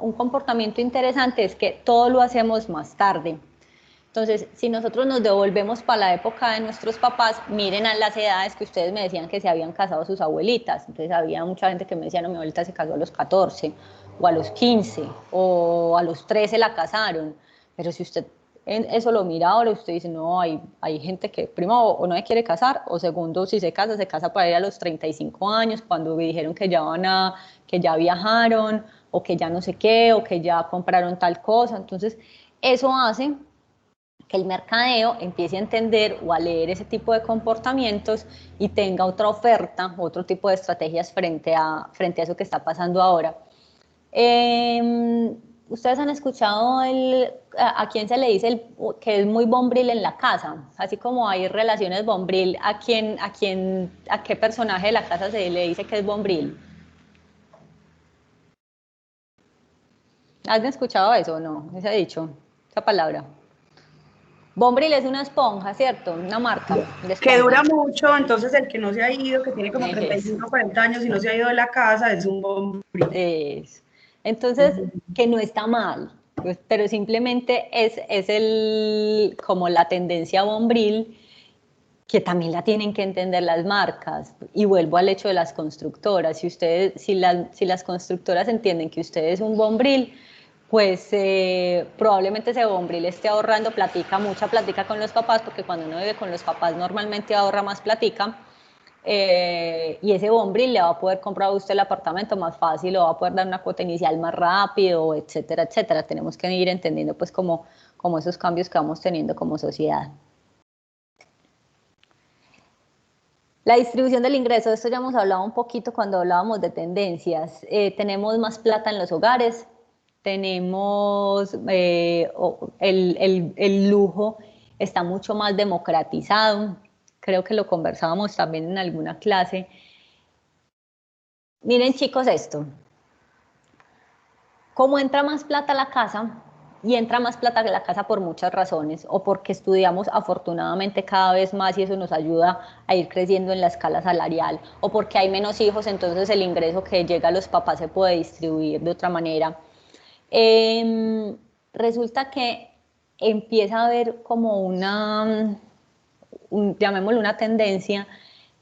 un comportamiento interesante es que todo lo hacemos más tarde. Entonces, si nosotros nos devolvemos para la época de nuestros papás, miren a las edades que ustedes me decían que se habían casado sus abuelitas. Entonces, había mucha gente que me decía, no, mi abuelita se casó a los 14, o a los 15, o a los 13 la casaron. Pero si usted eso lo mira ahora, usted dice, no, hay gente que, primero, o no se quiere casar, o segundo, si se casa para ir a los 35 años, cuando dijeron que que ya viajaron, o que ya no sé qué, o que ya compraron tal cosa. Entonces, eso hace que el mercadeo empiece a entender o a leer ese tipo de comportamientos y tenga otra oferta, otro tipo de estrategias frente a eso que está pasando ahora. Ustedes han escuchado a quién se le dice que es muy bombril en la casa, así como hay relaciones bombril, a qué personaje de la casa se le dice que es bombril. ¿Has escuchado eso o no? Ese dicho, esa palabra. Bombril es una esponja, ¿cierto? Una marca de esponja. Que dura mucho, entonces el que no se ha ido, que tiene como 35 o 40 años y no se ha ido de la casa, es un bombril. Entonces, que no está mal, pues, pero simplemente es como la tendencia bombril que también la tienen que entender las marcas. Y vuelvo al hecho de las constructoras. Si las constructoras entienden que usted es un bombril, pues probablemente ese bombril esté ahorrando platica, mucha platica con los papás, porque cuando uno vive con los papás normalmente ahorra más platica. Y ese bombril le va a poder comprar a usted el apartamento más fácil, o va a poder dar una cuota inicial más rápido, etcétera, etcétera. Tenemos que ir entendiendo pues como esos cambios que vamos teniendo como sociedad. La distribución del ingreso, de esto ya hemos hablado un poquito cuando hablábamos de tendencias. Tenemos más plata en los hogares, tenemos el lujo está mucho más democratizado, creo que lo conversábamos también en alguna clase. Miren chicos esto, como entra más plata a la casa, y entra más plata a la casa por muchas razones, o porque estudiamos afortunadamente cada vez más y eso nos ayuda a ir creciendo en la escala salarial, o porque hay menos hijos, entonces el ingreso que llega a los papás se puede distribuir de otra manera. Resulta que empieza a haber como llamémoslo una tendencia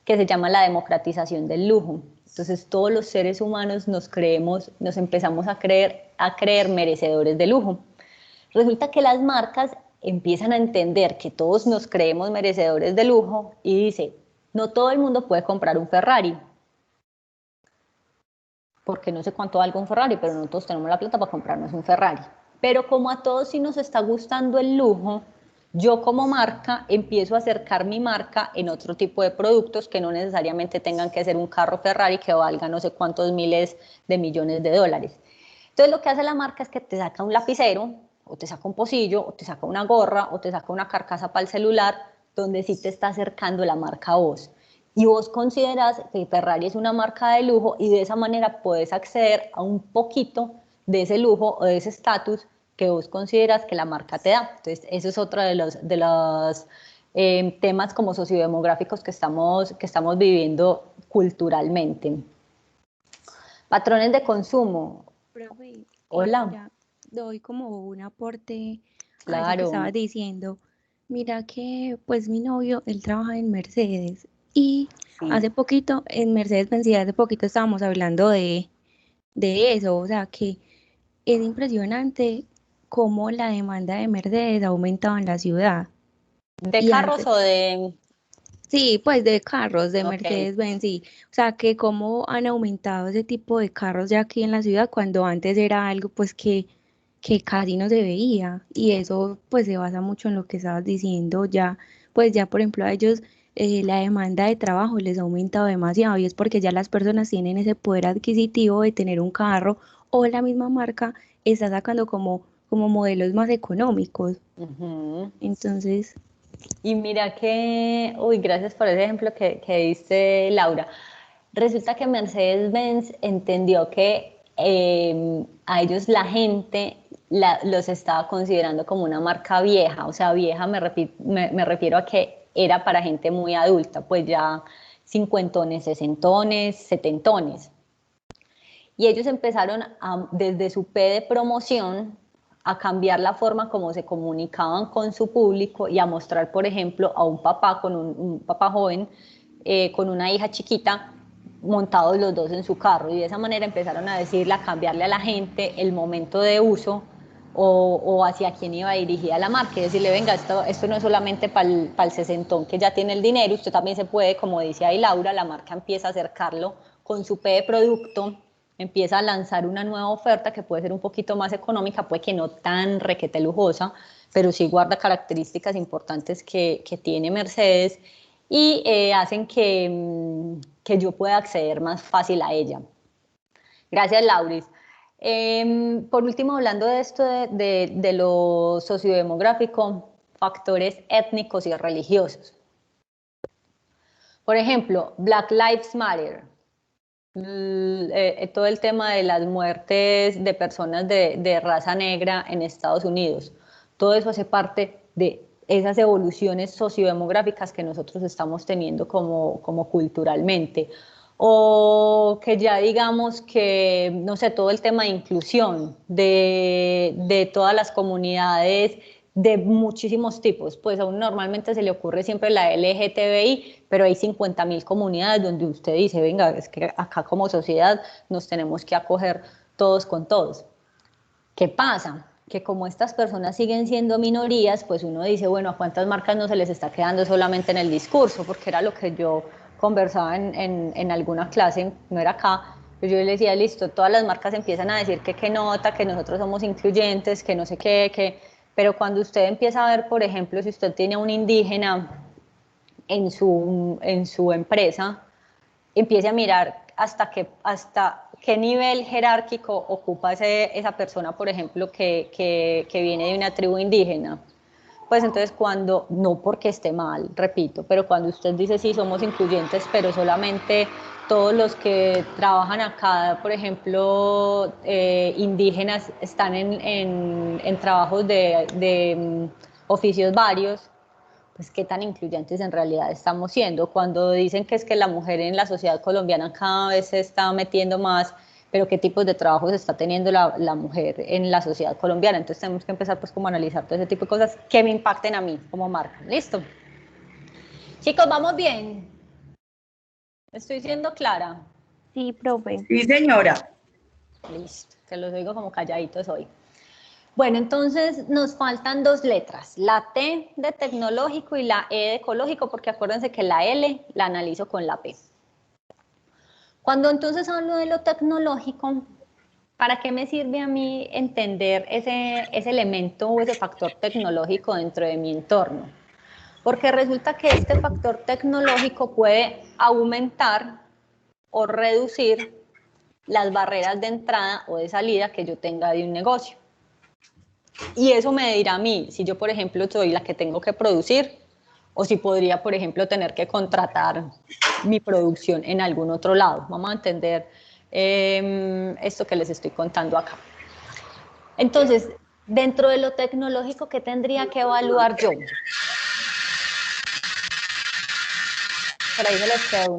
que se llama la democratización del lujo. Entonces todos los seres humanos nos empezamos a creer merecedores de lujo. Resulta que las marcas empiezan a entender que todos nos creemos merecedores de lujo y dice, no todo el mundo puede comprar un Ferrari, porque no sé cuánto valga un Ferrari, pero no todos tenemos la plata para comprarnos un Ferrari. Pero como a todos sí nos está gustando el lujo, yo como marca empiezo a acercar mi marca en otro tipo de productos que no necesariamente tengan que ser un carro Ferrari que valga no sé cuántos miles de millones de dólares. Entonces lo que hace la marca es que te saca un lapicero, o te saca un pocillo, o te saca una gorra, o te saca una carcasa para el celular, donde sí te está acercando la marca a vos. Y vos consideras que Ferrari es una marca de lujo y de esa manera puedes acceder a un poquito de ese lujo o de ese estatus que vos consideras que la marca te da. Entonces, eso es otro de los temas como sociodemográficos que estamos viviendo culturalmente. Patrones de consumo. Profe, Hola. mira, doy como un aporte a eso que Claro. estabas diciendo. Mira que pues mi novio, él trabaja en Mercedes y Sí. hace poquito, en Mercedes-Benz, hace poquito estábamos hablando de eso, o sea que es impresionante cómo la demanda de Mercedes ha aumentado en la ciudad. ¿De Y carros antes, o de...? sí, pues de carros, de Ok. Mercedes-Benz, sí. O sea, que cómo han aumentado ese tipo de carros ya aquí en la ciudad cuando antes era algo pues que casi no se veía. Y eso pues se basa mucho en lo que estabas diciendo ya, pues ya por ejemplo a ellos la demanda de trabajo les ha aumentado demasiado y es porque ya las personas tienen ese poder adquisitivo de tener un carro o la misma marca está sacando como modelos más económicos. Ujú. Entonces, Y mira que, uy, gracias por ese ejemplo que diste, Laura. Resulta que Mercedes-Benz entendió que a ellos la gente los estaba considerando como una marca vieja, o sea, vieja me refiero a que era para gente muy adulta, pues ya cincuentones, sesentones, setentones. Y ellos empezaron desde su P de promoción a cambiar la forma como se comunicaban con su público y a mostrar, por ejemplo, a un papá con un papá joven con una hija chiquita montados los dos en su carro y de esa manera empezaron a decirle, a cambiarle a la gente el momento de uso o hacia quién iba dirigida la marca y decirle, venga, esto no es solamente para el sesentón que ya tiene el dinero, usted también se puede, como dice ahí Laura, la marca empieza a acercarlo con su P de producto, empieza a lanzar una nueva oferta que puede ser un poquito más económica, puede que no tan requete lujosa, pero sí guarda características importantes que tiene Mercedes y hacen que yo pueda acceder más fácil a ella. Gracias, Lauris. Por último, hablando de esto de lo sociodemográfico, factores étnicos y religiosos. Por ejemplo, Black Lives Matter. Todo el tema de las muertes de personas de raza negra en Estados Unidos. Todo eso hace parte de esas evoluciones sociodemográficas que nosotros estamos teniendo como culturalmente. O que ya digamos que, no sé, todo el tema de inclusión de todas las comunidades de muchísimos tipos, pues a uno normalmente se le ocurre siempre la LGTBI, pero hay 50.000 comunidades donde usted dice, venga, es que acá como sociedad nos tenemos que acoger todos con todos. ¿Qué pasa? Que como estas personas siguen siendo minorías, pues uno dice, bueno, ¿a cuántas marcas no se les está quedando solamente en el discurso? Porque era lo que yo conversaba en alguna clase, no era acá, pero yo le decía, listo, todas las marcas empiezan a decir que qué nota, que nosotros somos incluyentes, que no sé qué, que... Pero cuando usted empieza a ver, por ejemplo, si usted tiene a un indígena en su empresa, empiece a mirar hasta qué nivel jerárquico ocupa esa persona, por ejemplo, que viene de una tribu indígena. Pues entonces no porque esté mal, repito, pero cuando usted dice sí, somos incluyentes, pero solamente todos los que trabajan acá, por ejemplo, indígenas, están en trabajos de oficios varios, pues qué tan incluyentes en realidad estamos siendo. Cuando dicen que es que la mujer en la sociedad colombiana cada vez se está metiendo más, pero qué tipos de trabajos está teniendo la mujer en la sociedad colombiana. Entonces tenemos que empezar pues como a analizar todo ese tipo de cosas que me impacten a mí como marca. ¿Listo? Chicos, ¿vamos bien? ¿Estoy siendo clara? Sí, profe. Sí, señora. Listo, que los oigo como calladitos hoy. Bueno, entonces nos faltan 2 letras, la T de tecnológico y la E de ecológico, porque acuérdense que la L la analizo con la P. Cuando entonces hablo de lo tecnológico, ¿para qué me sirve a mí entender ese elemento o ese factor tecnológico dentro de mi entorno? Porque resulta que este factor tecnológico puede aumentar o reducir las barreras de entrada o de salida que yo tenga de un negocio. Y eso me dirá a mí, si yo, por ejemplo, soy la que tengo que producir, o si podría, por ejemplo, tener que contratar mi producción en algún otro lado. Vamos a entender esto que les estoy contando acá. Entonces, dentro de lo tecnológico, ¿qué tendría que evaluar yo? Por ahí se les quedó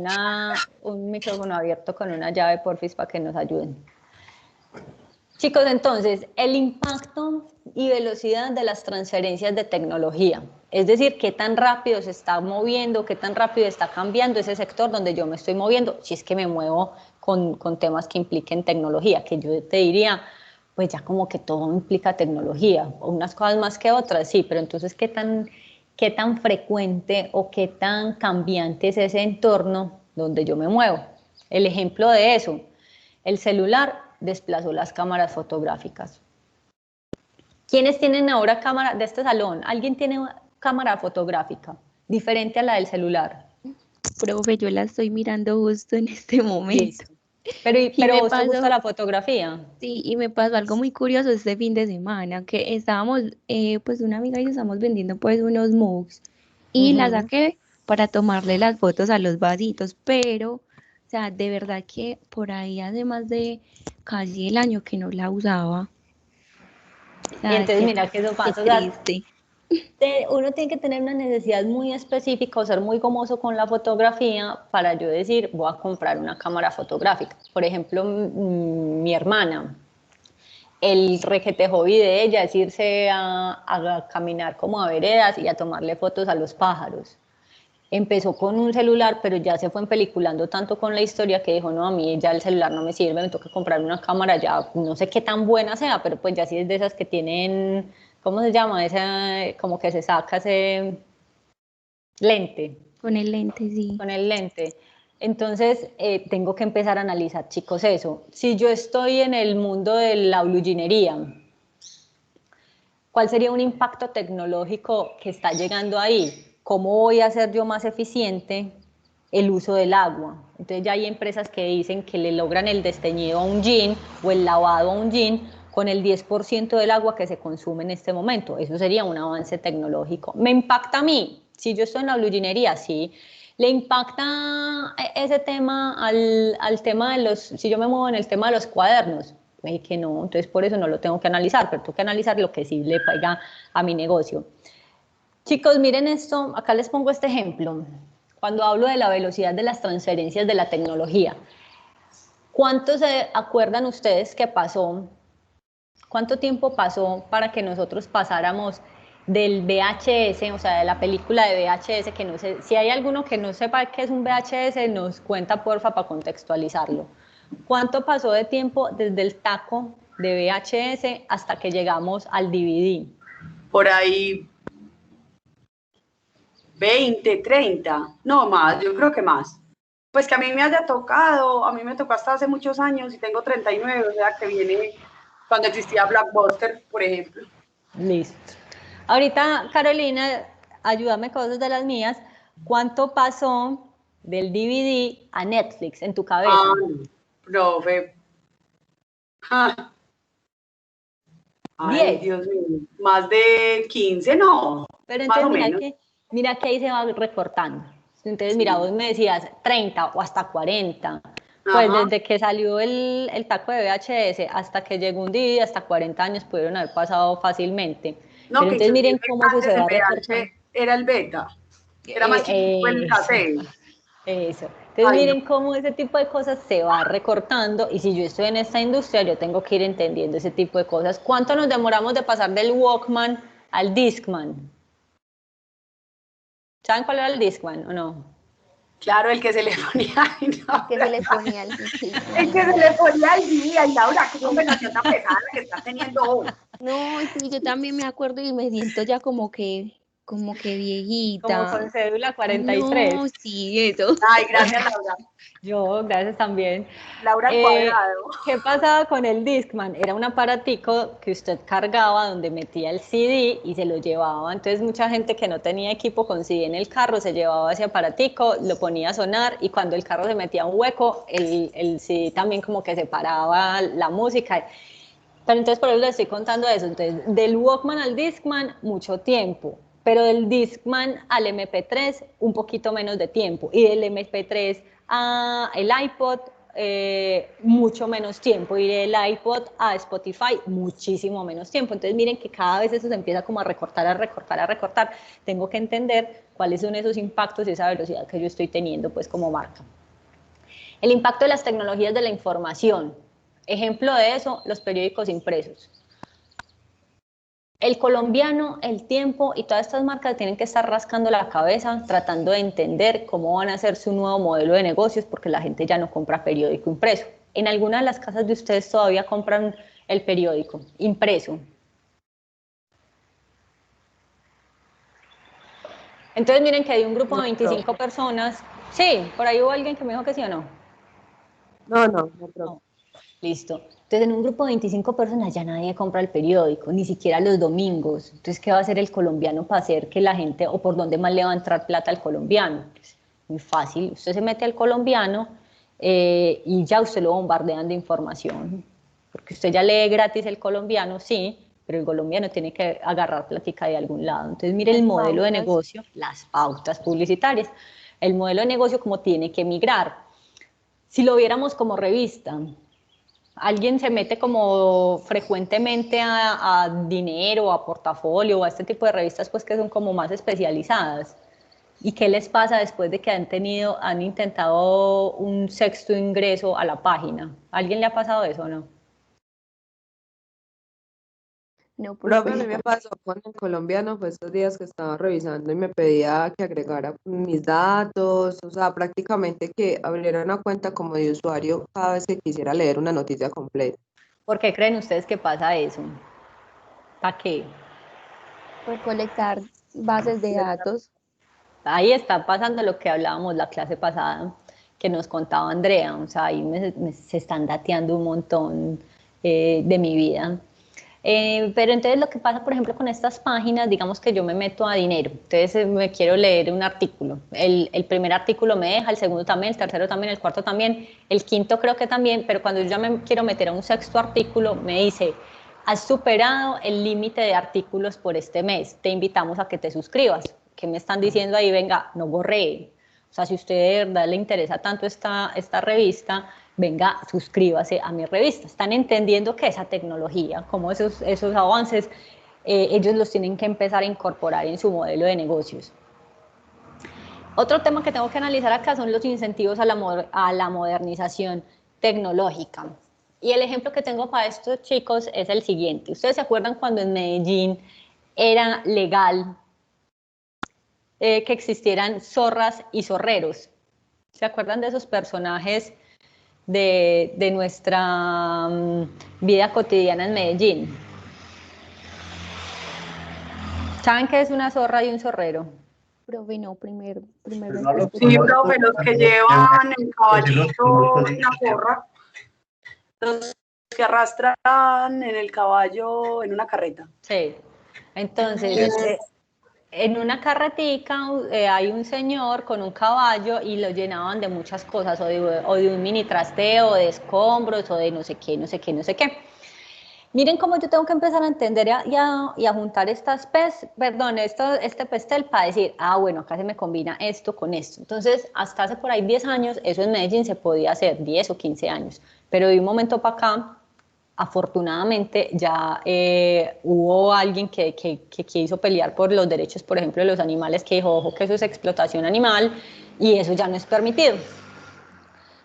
un micrófono abierto con una llave, porfis, para que nos ayuden. Chicos, entonces, el impacto y velocidad de las transferencias de tecnología, es decir, qué tan rápido se está moviendo, qué tan rápido está cambiando ese sector donde yo me estoy moviendo, si es que me muevo con temas que impliquen tecnología, que yo te diría, pues ya como que todo implica tecnología, unas cosas más que otras, sí, pero entonces qué tan frecuente o qué tan cambiante es ese entorno donde yo me muevo. El ejemplo de eso, el celular desplazó las cámaras fotográficas. ¿Quiénes tienen ahora cámara de este salón? ¿Alguien tiene cámara fotográfica diferente a la del celular? Profe, yo la estoy mirando justo en este momento. Listo. Pero ¿vos te gusta la fotografía? Sí, y me pasó algo muy curioso este fin de semana, que estábamos, pues una amiga y yo estamos vendiendo pues unos mugs y la saqué para tomarle las fotos a los vasitos, pero, o sea, de verdad que por ahí hace más de casi el año que no la usaba. O Y sea, entonces mira que eso qué pasa, o sea, triste. uno tiene que tener una necesidad muy específica o ser muy gomoso con la fotografía para yo decir, voy a comprar una cámara fotográfica. Por ejemplo, mi hermana, el requete hobby de ella es irse a caminar como a veredas y a tomarle fotos a los pájaros. Empezó con un celular, pero ya se fue empeliculando tanto con la historia que dijo, no, a mí ya el celular no me sirve, me toca comprar una cámara ya, no sé qué tan buena sea, pero pues ya sí es de esas que tienen, ¿cómo se llama? Esa, como que se saca ese lente, Con el lente, sí. con el lente. Entonces, tengo que empezar a analizar, chicos, eso. Si yo estoy en el mundo de la bluginería, ¿cuál sería un impacto tecnológico que está llegando ahí? ¿Cómo voy a hacer yo más eficiente el uso del agua? Entonces ya hay empresas que dicen que le logran el desteñido a un jean o el lavado a un jean con el 10% del agua que se consume en este momento. Eso sería un avance tecnológico. ¿Me impacta a mí? Si yo estoy en la bluginería, sí. ¿Le impacta ese tema al tema de los, si yo me muevo en el tema de los cuadernos? Que no, entonces por eso no lo tengo que analizar, pero tengo que analizar lo que sí le pega a mi negocio. Chicos, miren esto, acá les pongo este ejemplo. Cuando hablo de la velocidad de las transferencias de la tecnología, ¿cuánto se acuerdan ustedes que pasó? ¿Cuánto tiempo pasó para que nosotros pasáramos del VHS, o sea, de la película de VHS, que no sé, si hay alguno que no sepa qué es un VHS, nos cuenta porfa para contextualizarlo. ¿Cuánto pasó de tiempo desde el taco de VHS hasta que llegamos al DVD? Por ahí 20, 30, no más, yo creo que más. Pues que a mí me haya tocado, a mí me tocó hasta hace muchos años y tengo 39, o sea que viene cuando existía Blockbuster, por ejemplo. Listo. Ahorita, Carolina, ayúdame con cosas de las mías. ¿Cuánto pasó del DVD a Netflix en tu cabeza? Ah, profe. Ah. Ay, 10. Dios mío, más de 15, no. Pero Más entonces o menos. mira que ahí se va recortando. Entonces, Sí. mira, vos me decías 30 o hasta 40. Pues Ajá. desde que salió el taco de VHS hasta que llegó un DVD, hasta 40 años pudieron haber pasado fácilmente. No, Pero que entonces miren inclusive cómo eso antes se en va VH recortando. era el beta. Era más chiquito el cassette. Eso. Entonces Ay, miren cómo ese tipo de cosas se va recortando y si yo estoy en esta industria yo tengo que ir entendiendo ese tipo de cosas. ¿Cuánto nos demoramos de pasar del Walkman al Discman? ¿Saben cuál era el Discman o no? claro, el que se le ponía. Ay, no, Que se le ponía el sí. el que se le ponía al día. Y Laura, qué conversación tan pesada la que estás teniendo hoy. No, sí, yo también me acuerdo y me siento ya como que Como viejita. con cédula 43. No, sí, eso. Ay, gracias, Laura. Yo, gracias también. Laura al cuadrado. ¿Qué pasaba con el Discman? Era un aparatico que usted cargaba donde metía el CD y se lo llevaba. Entonces mucha gente que no tenía equipo con CD en el carro se llevaba ese aparatico, lo ponía a sonar y cuando el carro se metía a un hueco, el CD también como que separaba la música. Pero entonces por eso les estoy contando eso. Entonces, del Walkman al Discman, mucho tiempo. Pero del Discman al MP3, un poquito menos de tiempo. Y del MP3 al iPod, mucho menos tiempo. Y del iPod a Spotify, muchísimo menos tiempo. Entonces miren que cada vez eso se empieza como a recortar, a recortar, a recortar. Tengo que entender cuáles son esos impactos y esa velocidad que yo estoy teniendo pues como marca. El impacto de las tecnologías de la información. Ejemplo de eso, los periódicos impresos. El colombiano, El Tiempo y todas estas marcas tienen que estar rascando la cabeza tratando de entender cómo van a hacer su nuevo modelo de negocios porque la gente ya no compra periódico impreso. En algunas de las casas de ustedes todavía compran el periódico impreso. Entonces miren que hay un grupo de 25 personas. Sí, por ahí hubo alguien que me dijo que sí o no. No, No. Listo. Entonces, en un grupo de 25 personas ya nadie compra el periódico, ni siquiera los domingos. Entonces, ¿qué va a hacer el colombiano para hacer que la gente, o por dónde más le va a entrar plata al colombiano? Pues, muy fácil. Usted se mete al colombiano y ya usted lo bombardean de información. Porque usted ya lee gratis el colombiano, sí, pero el colombiano tiene que agarrar plática de algún lado. Entonces, mire el modelo de negocio, las pautas publicitarias, el modelo de negocio como tiene que migrar. Si lo viéramos como revista, alguien se mete como frecuentemente a dinero, a portafolio, o a este tipo de revistas pues que son como más especializadas. ¿Y qué les pasa después de que han intentado un sexto ingreso a la página? ¿A alguien le ha pasado eso o no? No, profe, a mí me pasó con el colombiano, fue estos días que estaba revisando y me pedía que agregara mis datos, o sea, prácticamente que abriera una cuenta como de usuario cada vez que quisiera leer una noticia completa. ¿Por qué creen ustedes que pasa eso? ¿Para qué? recolectar bases de datos. Ahí está pasando lo que hablábamos la clase pasada, que nos contaba Andrea, o sea, ahí se están dateando un montón de mi vida. Pero entonces lo que pasa, por ejemplo, con estas páginas, digamos que yo me meto a dinero, entonces me quiero leer un artículo, el primer artículo me deja, el segundo también, el tercero también, el cuarto también, el quinto creo que también, pero cuando yo ya me quiero meter a un sexto artículo, me dice, has superado el límite de artículos por este mes, te invitamos a que te suscribas. ¿Qué me están diciendo ahí? Venga, no borré. O sea, si usted de verdad le interesa tanto esta revista, venga, suscríbase a mi revista. Están entendiendo que esa tecnología, como esos avances, ellos los tienen que empezar a incorporar en su modelo de negocios. Otro tema que tengo que analizar acá son los incentivos a la modernización tecnológica. Y el ejemplo que tengo para estos chicos es el siguiente. ¿Ustedes se acuerdan cuando en Medellín era legal que existieran zorras y zorreros? ¿Se acuerdan de esos personajes de nuestra vida cotidiana en Medellín? ¿Saben qué es una zorra y un zorrero? Profe, no, primero. Sí, profe, los que llevan el caballito, una zorra, los que arrastran en el caballo en una carreta. Sí. Entonces, en una carretica hay un señor con un caballo y lo llenaban de muchas cosas, o de un mini trasteo, o de escombros, o de no sé qué, no sé qué, no sé qué. Miren cómo yo tengo que empezar a entender y a juntar este pestel para decir, bueno, acá se me combina esto con esto. Entonces, hasta hace por ahí 10 años, eso en Medellín se podía hacer, 10 o 15 años. Pero de un momento para acá, afortunadamente, ya hubo alguien que quiso pelear por los derechos, por ejemplo, de los animales, que dijo, ojo, que eso es explotación animal y eso ya no es permitido.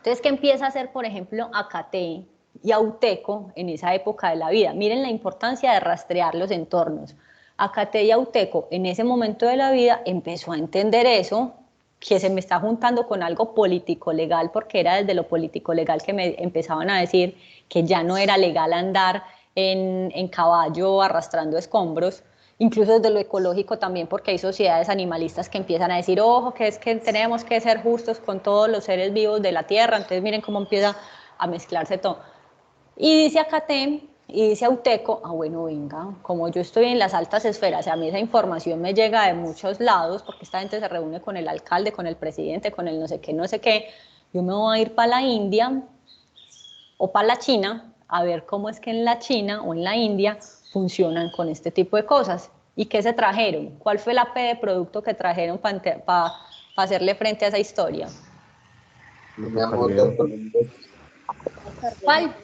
Entonces, ¿qué empieza a hacer, por ejemplo, Acate y Auteco en esa época de la vida? Miren la importancia de rastrear los entornos. Acate y Auteco en ese momento de la vida empezó a entender eso, que se me está juntando con algo político-legal, porque era desde lo político-legal que me empezaban a decir que ya no era legal andar en caballo arrastrando escombros, incluso desde lo ecológico también, porque hay sociedades animalistas que empiezan a decir, ojo, que es que tenemos que ser justos con todos los seres vivos de la tierra. Entonces miren cómo empieza a mezclarse todo. Y dice Acatén y dice Auteco, bueno, venga, como yo estoy en las altas esferas, a mí esa información me llega de muchos lados, porque esta gente se reúne con el alcalde, con el presidente, con el no sé qué, yo me voy a ir para la India o para la China a ver cómo es que en la China o en la India funcionan con este tipo de cosas. ¿Y qué se trajeron? ¿Cuál fue la P de producto que trajeron para hacerle frente a esa historia? ¿Cuál?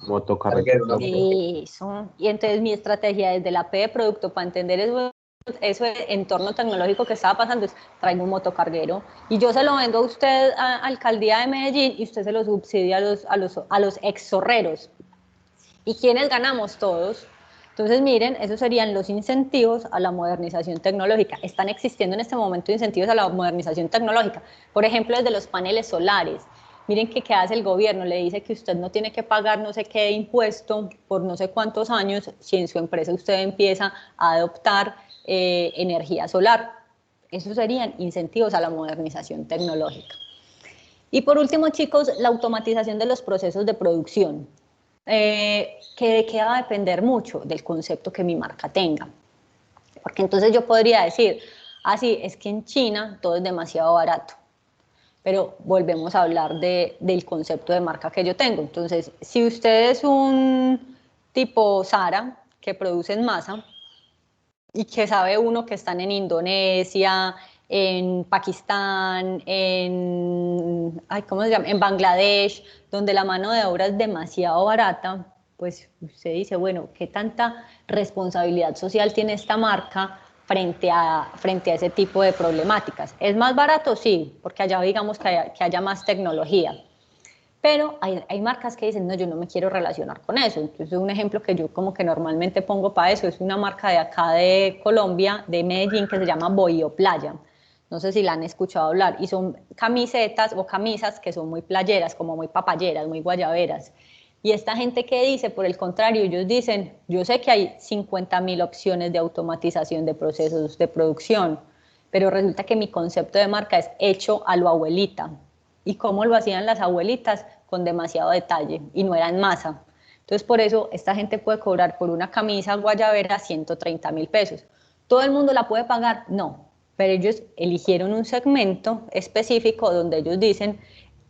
Motocarguero. Eso. Y entonces mi estrategia desde la P de producto para entender eso de entorno tecnológico que estaba pasando es traigo un motocarguero y yo se lo vendo a usted, a Alcaldía de Medellín, y usted se lo subsidia a los exzorreros. ¿Y quiénes ganamos? Todos. Entonces, miren, esos serían los incentivos a la modernización tecnológica. Están existiendo en este momento incentivos a la modernización tecnológica. Por ejemplo, desde los paneles solares. Miren que qué hace el gobierno, le dice que usted no tiene que pagar no sé qué impuesto por no sé cuántos años si en su empresa usted empieza a adoptar energía solar. Esos serían incentivos a la modernización tecnológica. Y por último, chicos, la automatización de los procesos de producción. Que va a depender mucho del concepto que mi marca tenga. Porque entonces yo podría decir, así es que en China todo es demasiado barato. Pero volvemos a hablar del concepto de marca que yo tengo. Entonces, si usted es un tipo Zara, que produce en masa, y que sabe uno que están en Indonesia, en Pakistán, ¿cómo se llama? En Bangladesh, donde la mano de obra es demasiado barata, pues usted dice, bueno, ¿qué tanta responsabilidad social tiene esta marca frente a ese tipo de problemáticas? ¿Es más barato? Sí, porque allá digamos que haya más tecnología. Pero hay marcas que dicen, no, yo no me quiero relacionar con eso. Entonces, un ejemplo que yo como que normalmente pongo para eso es una marca de acá de Colombia, de Medellín, que se llama Bohío Playa. No sé si la han escuchado hablar. Y son camisetas o camisas que son muy playeras, como muy papayeras, muy guayaberas. Y esta gente que dice, por el contrario, ellos dicen, yo sé que hay 50.000 opciones de automatización de procesos de producción, pero resulta que mi concepto de marca es hecho a lo abuelita. ¿Y cómo lo hacían las abuelitas? Con demasiado detalle, y no era en masa. Entonces, por eso, esta gente puede cobrar por una camisa guayabera 130.000 pesos. ¿Todo el mundo la puede pagar? No, pero ellos eligieron un segmento específico donde ellos dicen,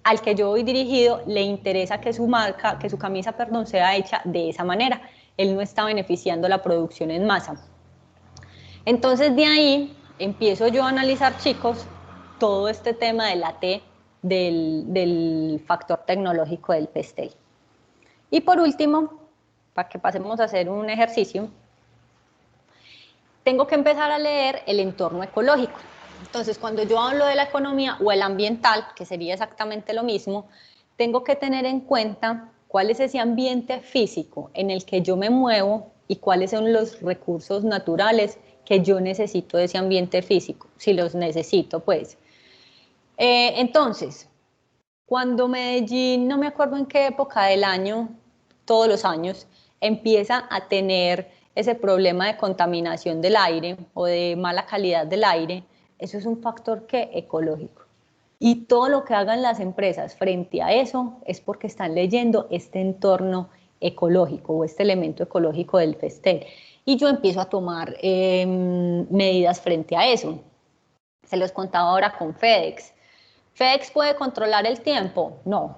al que yo voy dirigido, le interesa que su marca, que su camisa, perdón, sea hecha de esa manera. Él no está beneficiando la producción en masa. Entonces, de ahí empiezo yo a analizar, chicos, todo este tema de la T, del factor tecnológico del pastel. Y por último, para que pasemos a hacer un ejercicio, tengo que empezar a leer el entorno ecológico. Entonces, cuando yo hablo de la economía o el ambiental, que sería exactamente lo mismo, tengo que tener en cuenta cuál es ese ambiente físico en el que yo me muevo y cuáles son los recursos naturales que yo necesito de ese ambiente físico, si los necesito, pues. Entonces, cuando Medellín, no me acuerdo en qué época del año, todos los años, empieza a tener ese problema de contaminación del aire o de mala calidad del aire, eso es un factor que ecológico. Y todo lo que hagan las empresas frente a eso es porque están leyendo este entorno ecológico o este elemento ecológico del pastel. Y yo empiezo a tomar medidas frente a eso. Se los contaba ahora con FedEx. ¿FedEx puede controlar el tiempo? No,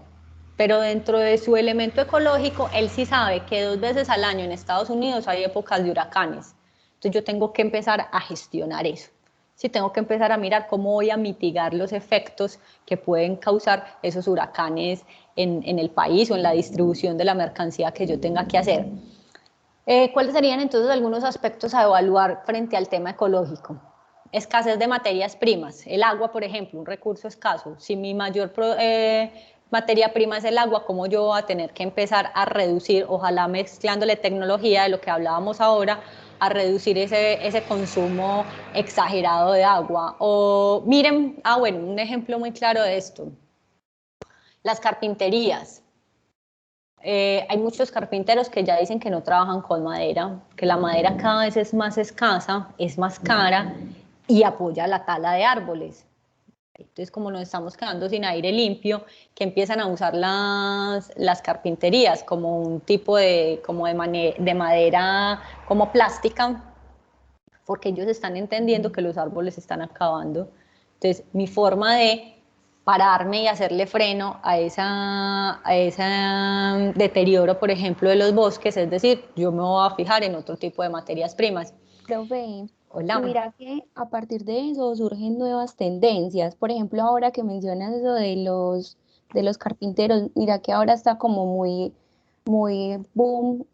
pero dentro de su elemento ecológico, él sí sabe que 2 veces al año en Estados Unidos hay épocas de huracanes. Entonces yo tengo que empezar a gestionar eso. Sí, tengo que empezar a mirar cómo voy a mitigar los efectos que pueden causar esos huracanes en el país o en la distribución de la mercancía que yo tenga que hacer. ¿Cuáles serían entonces algunos aspectos a evaluar frente al tema ecológico? escasez de materias primas. El agua, por ejemplo, un recurso escaso. Si mi mayor materia prima es el agua, ¿cómo yo voy a tener que empezar a reducir, ojalá mezclándole tecnología de lo que hablábamos ahora, a reducir ese consumo exagerado de agua? O miren, bueno, un ejemplo muy claro de esto, las carpinterías. Hay muchos carpinteros que ya dicen que no trabajan con madera, que la madera cada vez es más escasa, es más cara y apoya la tala de árboles. Entonces, como nos estamos quedando sin aire limpio, que empiezan a usar las carpinterías como un tipo de madera como plástica, porque ellos están entendiendo que los árboles se están acabando. Entonces, mi forma de pararme y hacerle freno a ese deterioro, por ejemplo, de los bosques, es decir, yo me voy a fijar en otro tipo de materias primas. Profe, Hola. y mira que a partir de eso surgen nuevas tendencias. Por ejemplo, ahora que mencionas eso de los carpinteros, mira que ahora está como muy boom,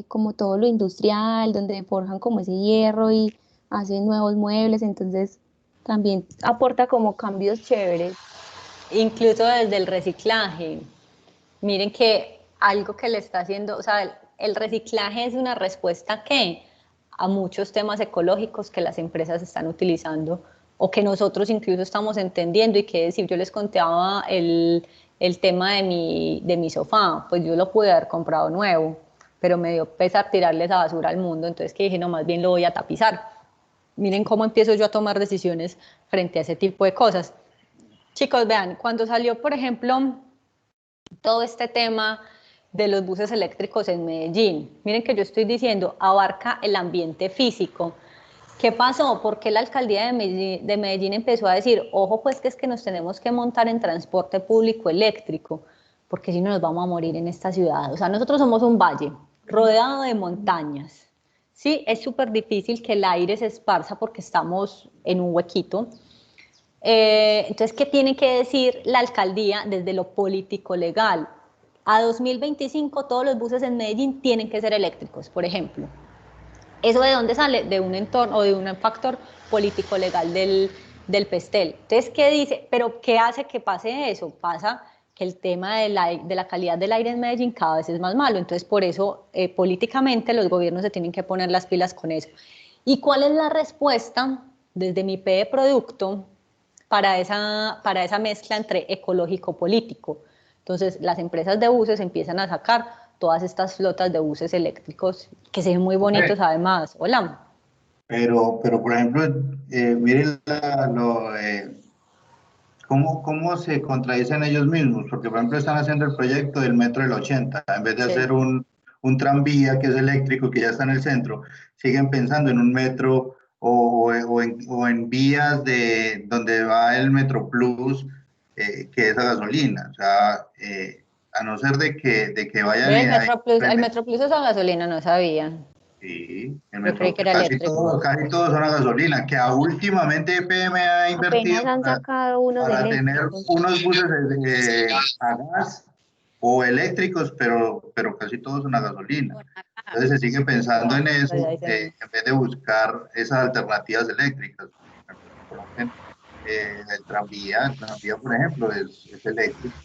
como todo lo industrial, donde forjan como ese hierro y hacen nuevos muebles, entonces también aporta como cambios chéveres. Incluso desde el reciclaje. Miren que algo que le está haciendo, o sea, el reciclaje es una respuesta que a muchos temas ecológicos que las empresas están utilizando o que nosotros incluso estamos entendiendo. Y que decir, yo les contaba el tema de mi sofá, pues yo lo pude haber comprado nuevo, pero me dio pesar tirarle esa basura al mundo, entonces que dije, no, más bien lo voy a tapizar. Miren cómo empiezo yo a tomar decisiones frente a ese tipo de cosas. Chicos, vean, cuando salió, por ejemplo, todo este tema de los buses eléctricos en Medellín, miren que yo estoy diciendo, abarca el ambiente físico. ¿Qué pasó? Porque la alcaldía de Medellín empezó a decir, ojo, pues que es que nos tenemos que montar en transporte público eléctrico, porque si no nos vamos a morir en esta ciudad. O sea, nosotros somos un valle rodeado de montañas. Sí, es súper difícil que el aire se esparza porque estamos en un huequito. Entonces, ¿qué tiene que decir la alcaldía desde lo político-legal? A 2025 todos los buses en Medellín tienen que ser eléctricos, por ejemplo. ¿Eso de dónde sale? De un entorno o de un factor político-legal del PESTEL. Entonces, ¿qué dice? ¿Pero qué hace que pase eso? Pasa que el tema de la calidad del aire en Medellín cada vez es más malo. Entonces, por eso, políticamente, los gobiernos se tienen que poner las pilas con eso. ¿Y cuál es la respuesta desde mi P de producto para esa mezcla entre ecológico-político? Entonces, las empresas de buses empiezan a sacar todas estas flotas de buses eléctricos que se ven muy bonitos además. Hola. Pero por ejemplo, miren cómo se contradicen ellos mismos, porque por ejemplo están haciendo el proyecto del metro del 80, en vez de Sí. hacer un tranvía que es eléctrico, que ya está en el centro, siguen pensando en un metro o en vías donde va el Metro Plus, que es a gasolina. O sea, a no ser de que vayan El Metro Plus es a gasolina, no sabía. Sí, Yo creí que era casi eléctrico. todos son a gasolina, que últimamente EPM ha invertido Apenas han sacado unos para tener eléctricos. unos buses a gas o eléctricos, pero casi todos son a gasolina. Entonces se sigue pensando en eso, en vez de buscar esas alternativas eléctricas. El tranvía, por ejemplo, es eléctrico.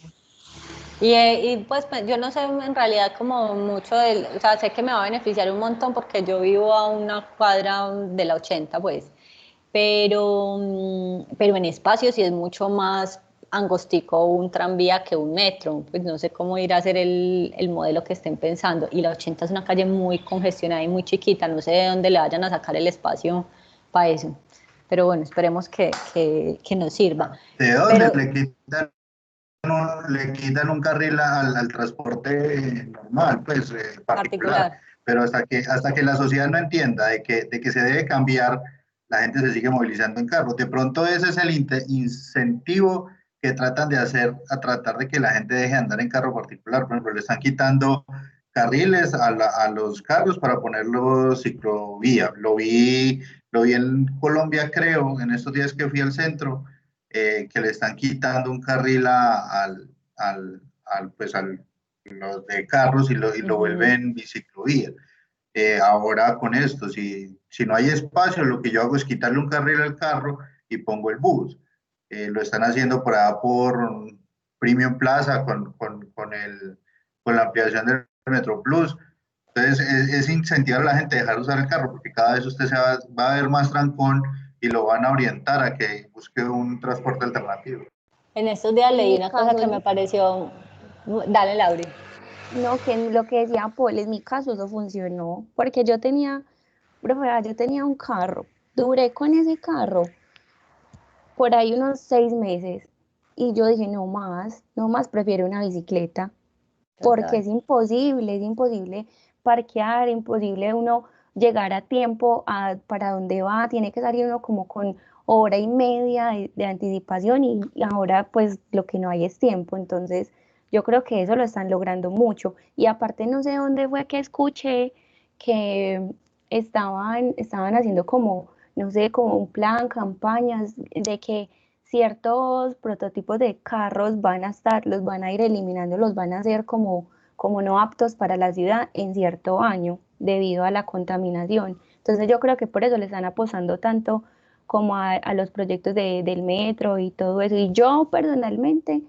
Y pues yo no sé en realidad como mucho o sea, sé que me va a beneficiar un montón porque yo vivo a una cuadra de la 80, pues, pero en espacio sí es mucho más angostico un tranvía que un metro. Pues no sé cómo ir a hacer el modelo que estén pensando. Y la 80 es una calle muy congestionada y muy chiquita, no sé de dónde le vayan a sacar el espacio para eso. Pero bueno, esperemos que nos sirva. ¿De dónde le quitan un carril al transporte normal, pues particular? Pero hasta que la sociedad no entienda de que se debe cambiar, la gente se sigue movilizando en carro. De pronto ese es el incentivo que tratan de hacer, a tratar de que la gente deje de andar en carro particular. Por ejemplo, le están quitando carriles a los carros para ponerlos ciclovía. Lo vi en Colombia, creo, en estos días que fui al centro, que le están quitando un carril pues los de carros y lo vuelven biciclovía. Ahora con esto, si Si no hay espacio, lo que yo hago es quitarle un carril al carro y pongo el bus. Lo están haciendo por allá por Premium Plaza con la ampliación del Metro Plus. Entonces, es incentivar a la gente a dejar de usar el carro, porque cada vez usted va a ver más trancón y lo van a orientar a que busque un transporte alternativo. En estos días En leí mi una cosa que caso, me pareció, dale, Lauri. no, que lo que decía Paul, en mi caso eso funcionó, porque yo tenía un carro, duré con ese carro por ahí unos 6 meses y yo dije, no más, prefiero una bicicleta, porque Total. es imposible parquear, imposible uno llegar a tiempo para donde va, tiene que salir uno como con hora y media de anticipación y ahora pues lo que no hay es tiempo, entonces yo creo que eso lo están logrando mucho y aparte no sé dónde fue que escuché que estaban haciendo como, no sé, como un plan, campañas de que ciertos prototipos de carros los van a ir eliminando, los van a hacer como no aptos para la ciudad en cierto año debido a la contaminación. Entonces yo creo que por eso le están apostando tanto como a los proyectos del metro y todo eso. Y yo personalmente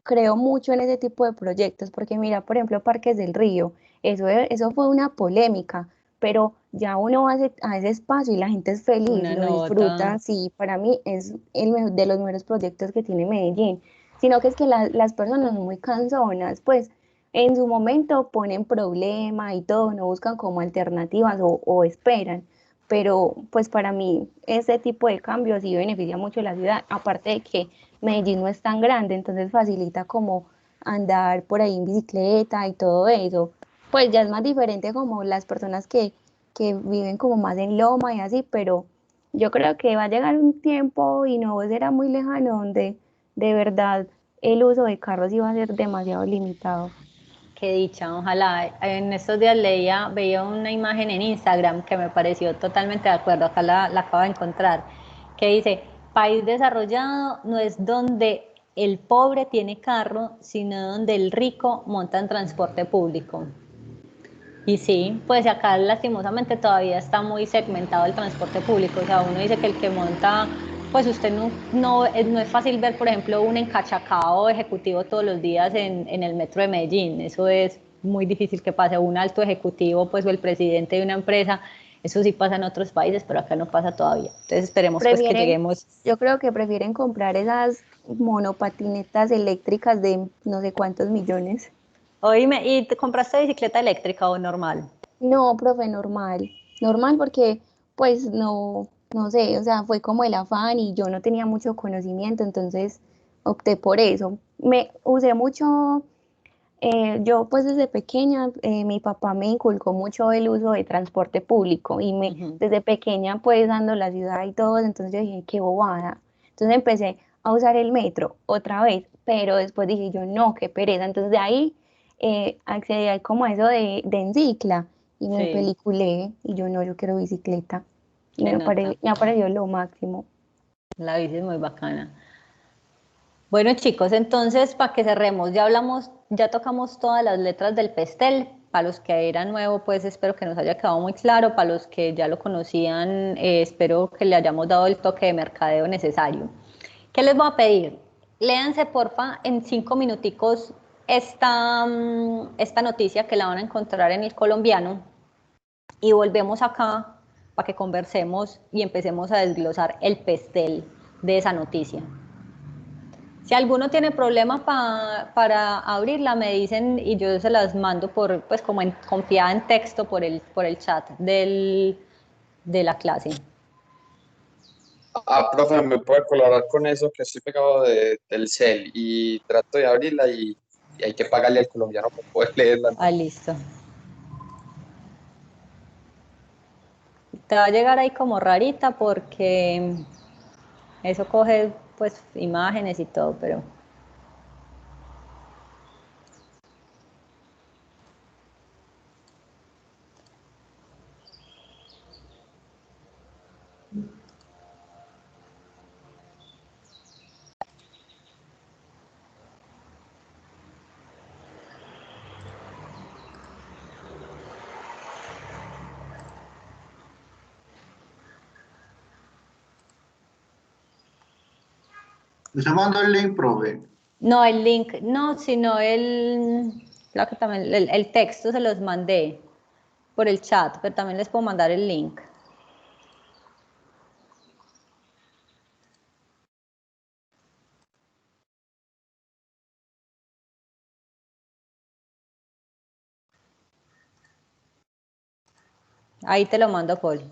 creo mucho en ese tipo de proyectos, porque mira, por ejemplo, Parques del Río, eso fue una polémica, pero ya uno va a ese espacio y la gente es feliz, Una lo nota. disfruta, sí, para mí es de los mejores proyectos que tiene Medellín, sino que es que las personas son muy cansonas, pues en su momento ponen problema y todo, no buscan como alternativas o esperan, pero pues para mí ese tipo de cambios sí beneficia mucho a la ciudad, aparte de que Medellín no es tan grande, entonces facilita como andar por ahí en bicicleta y todo eso. Pues ya es más diferente como las personas que viven como más en Loma y así, pero yo creo que va a llegar un tiempo y no será muy lejano donde de verdad el uso de carros iba a ser demasiado limitado. Qué dicha, ojalá. En estos días veía una imagen en Instagram que me pareció totalmente de acuerdo, acá la acabo de encontrar, que dice, país desarrollado no es donde el pobre tiene carro, sino donde el rico monta en transporte público. Y sí, pues acá lastimosamente todavía está muy segmentado el transporte público, o sea, uno dice que el que monta, pues usted no es fácil ver, por ejemplo, un encachacado ejecutivo todos los días en el metro de Medellín, eso es muy difícil que pase un alto ejecutivo, pues o el presidente de una empresa, eso sí pasa en otros países, pero acá no pasa todavía, entonces esperemos pues que Prefieren, lleguemos. yo creo que prefieren comprar esas monopatinetas eléctricas de no sé cuántos millones. Oíme, ¿y te compraste bicicleta eléctrica o normal? No, profe, normal porque pues no sé, o sea, fue como el afán y yo no tenía mucho conocimiento, entonces opté por eso. Me usé mucho, yo pues desde pequeña, mi papá me inculcó mucho el uso de transporte público y Ujú. desde pequeña pues dando la ciudad y todo, entonces yo dije, qué bobada. Entonces empecé a usar el metro otra vez, pero después dije yo, no, qué pereza. Entonces de ahí accedí a como a eso de Encicla y me Sí, peliculé y yo no, yo quiero bicicleta. Y se nota, me pareció lo máximo. la bici es muy bacana. Bueno, chicos, entonces para que cerremos, ya hablamos, ya tocamos todas las letras del pastel. Para los que eran nuevo, pues espero que nos haya quedado muy claro. Para los que ya lo conocían, espero que le hayamos dado el toque de mercadeo necesario. ¿Qué les voy a pedir? Léanse, porfa, en 5 minuticos esta noticia que la van a encontrar en El Colombiano y volvemos acá para que conversemos y empecemos a desglosar el pastel de esa noticia. Si alguno tiene problema para abrirla, me dicen y yo se las mando pues como confiada en texto por el chat de la clase. Ah, profe, ¿me puede colaborar con eso? Que estoy pegado del cel y trato de abrirla y hay que pagarle al colombiano para poder leerla. Ah, listo. Te va a llegar ahí como rarita porque eso coge pues imágenes y todo, pero Usted mandó el link, profe. No, el link, no, sino creo que también, el texto se los mandé por el chat, pero también les puedo mandar el link. Ahí te lo mando, Poli.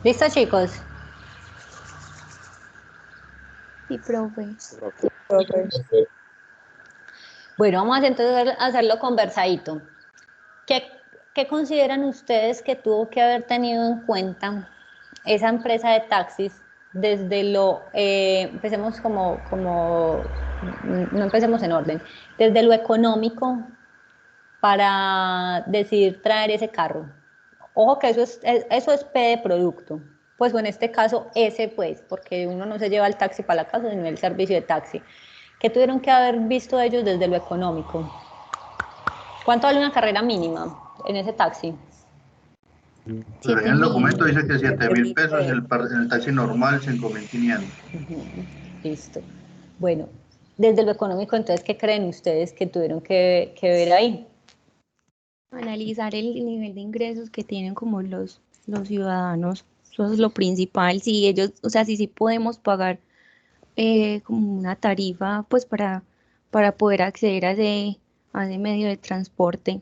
¿Listo, chicos? Sí, profe. Bueno, vamos entonces a hacerlo conversadito. ¿Qué, qué consideran ustedes que tuvo que haber tenido en cuenta esa empresa de taxis desde empecemos no empecemos en orden, desde lo económico para decidir traer ese carro? Ojo que eso es P de producto. Pues o en este caso S, pues, porque uno no se lleva el taxi para la casa, sino el servicio de taxi. ¿Qué tuvieron que haber visto ellos desde lo económico? ¿Cuánto vale una carrera mínima en ese taxi? Pues ahí en el 7.000. documento dice que 7.000 pesos, 7.000 en el taxi normal 5.500. Listo. Bueno, desde lo económico, entonces, ¿qué creen ustedes que tuvieron que ver ahí? Analizar el nivel de ingresos que tienen como los ciudadanos. Eso es lo principal. Si ellos, o sea, si sí podemos pagar como una tarifa, pues para poder acceder a ese medio de transporte.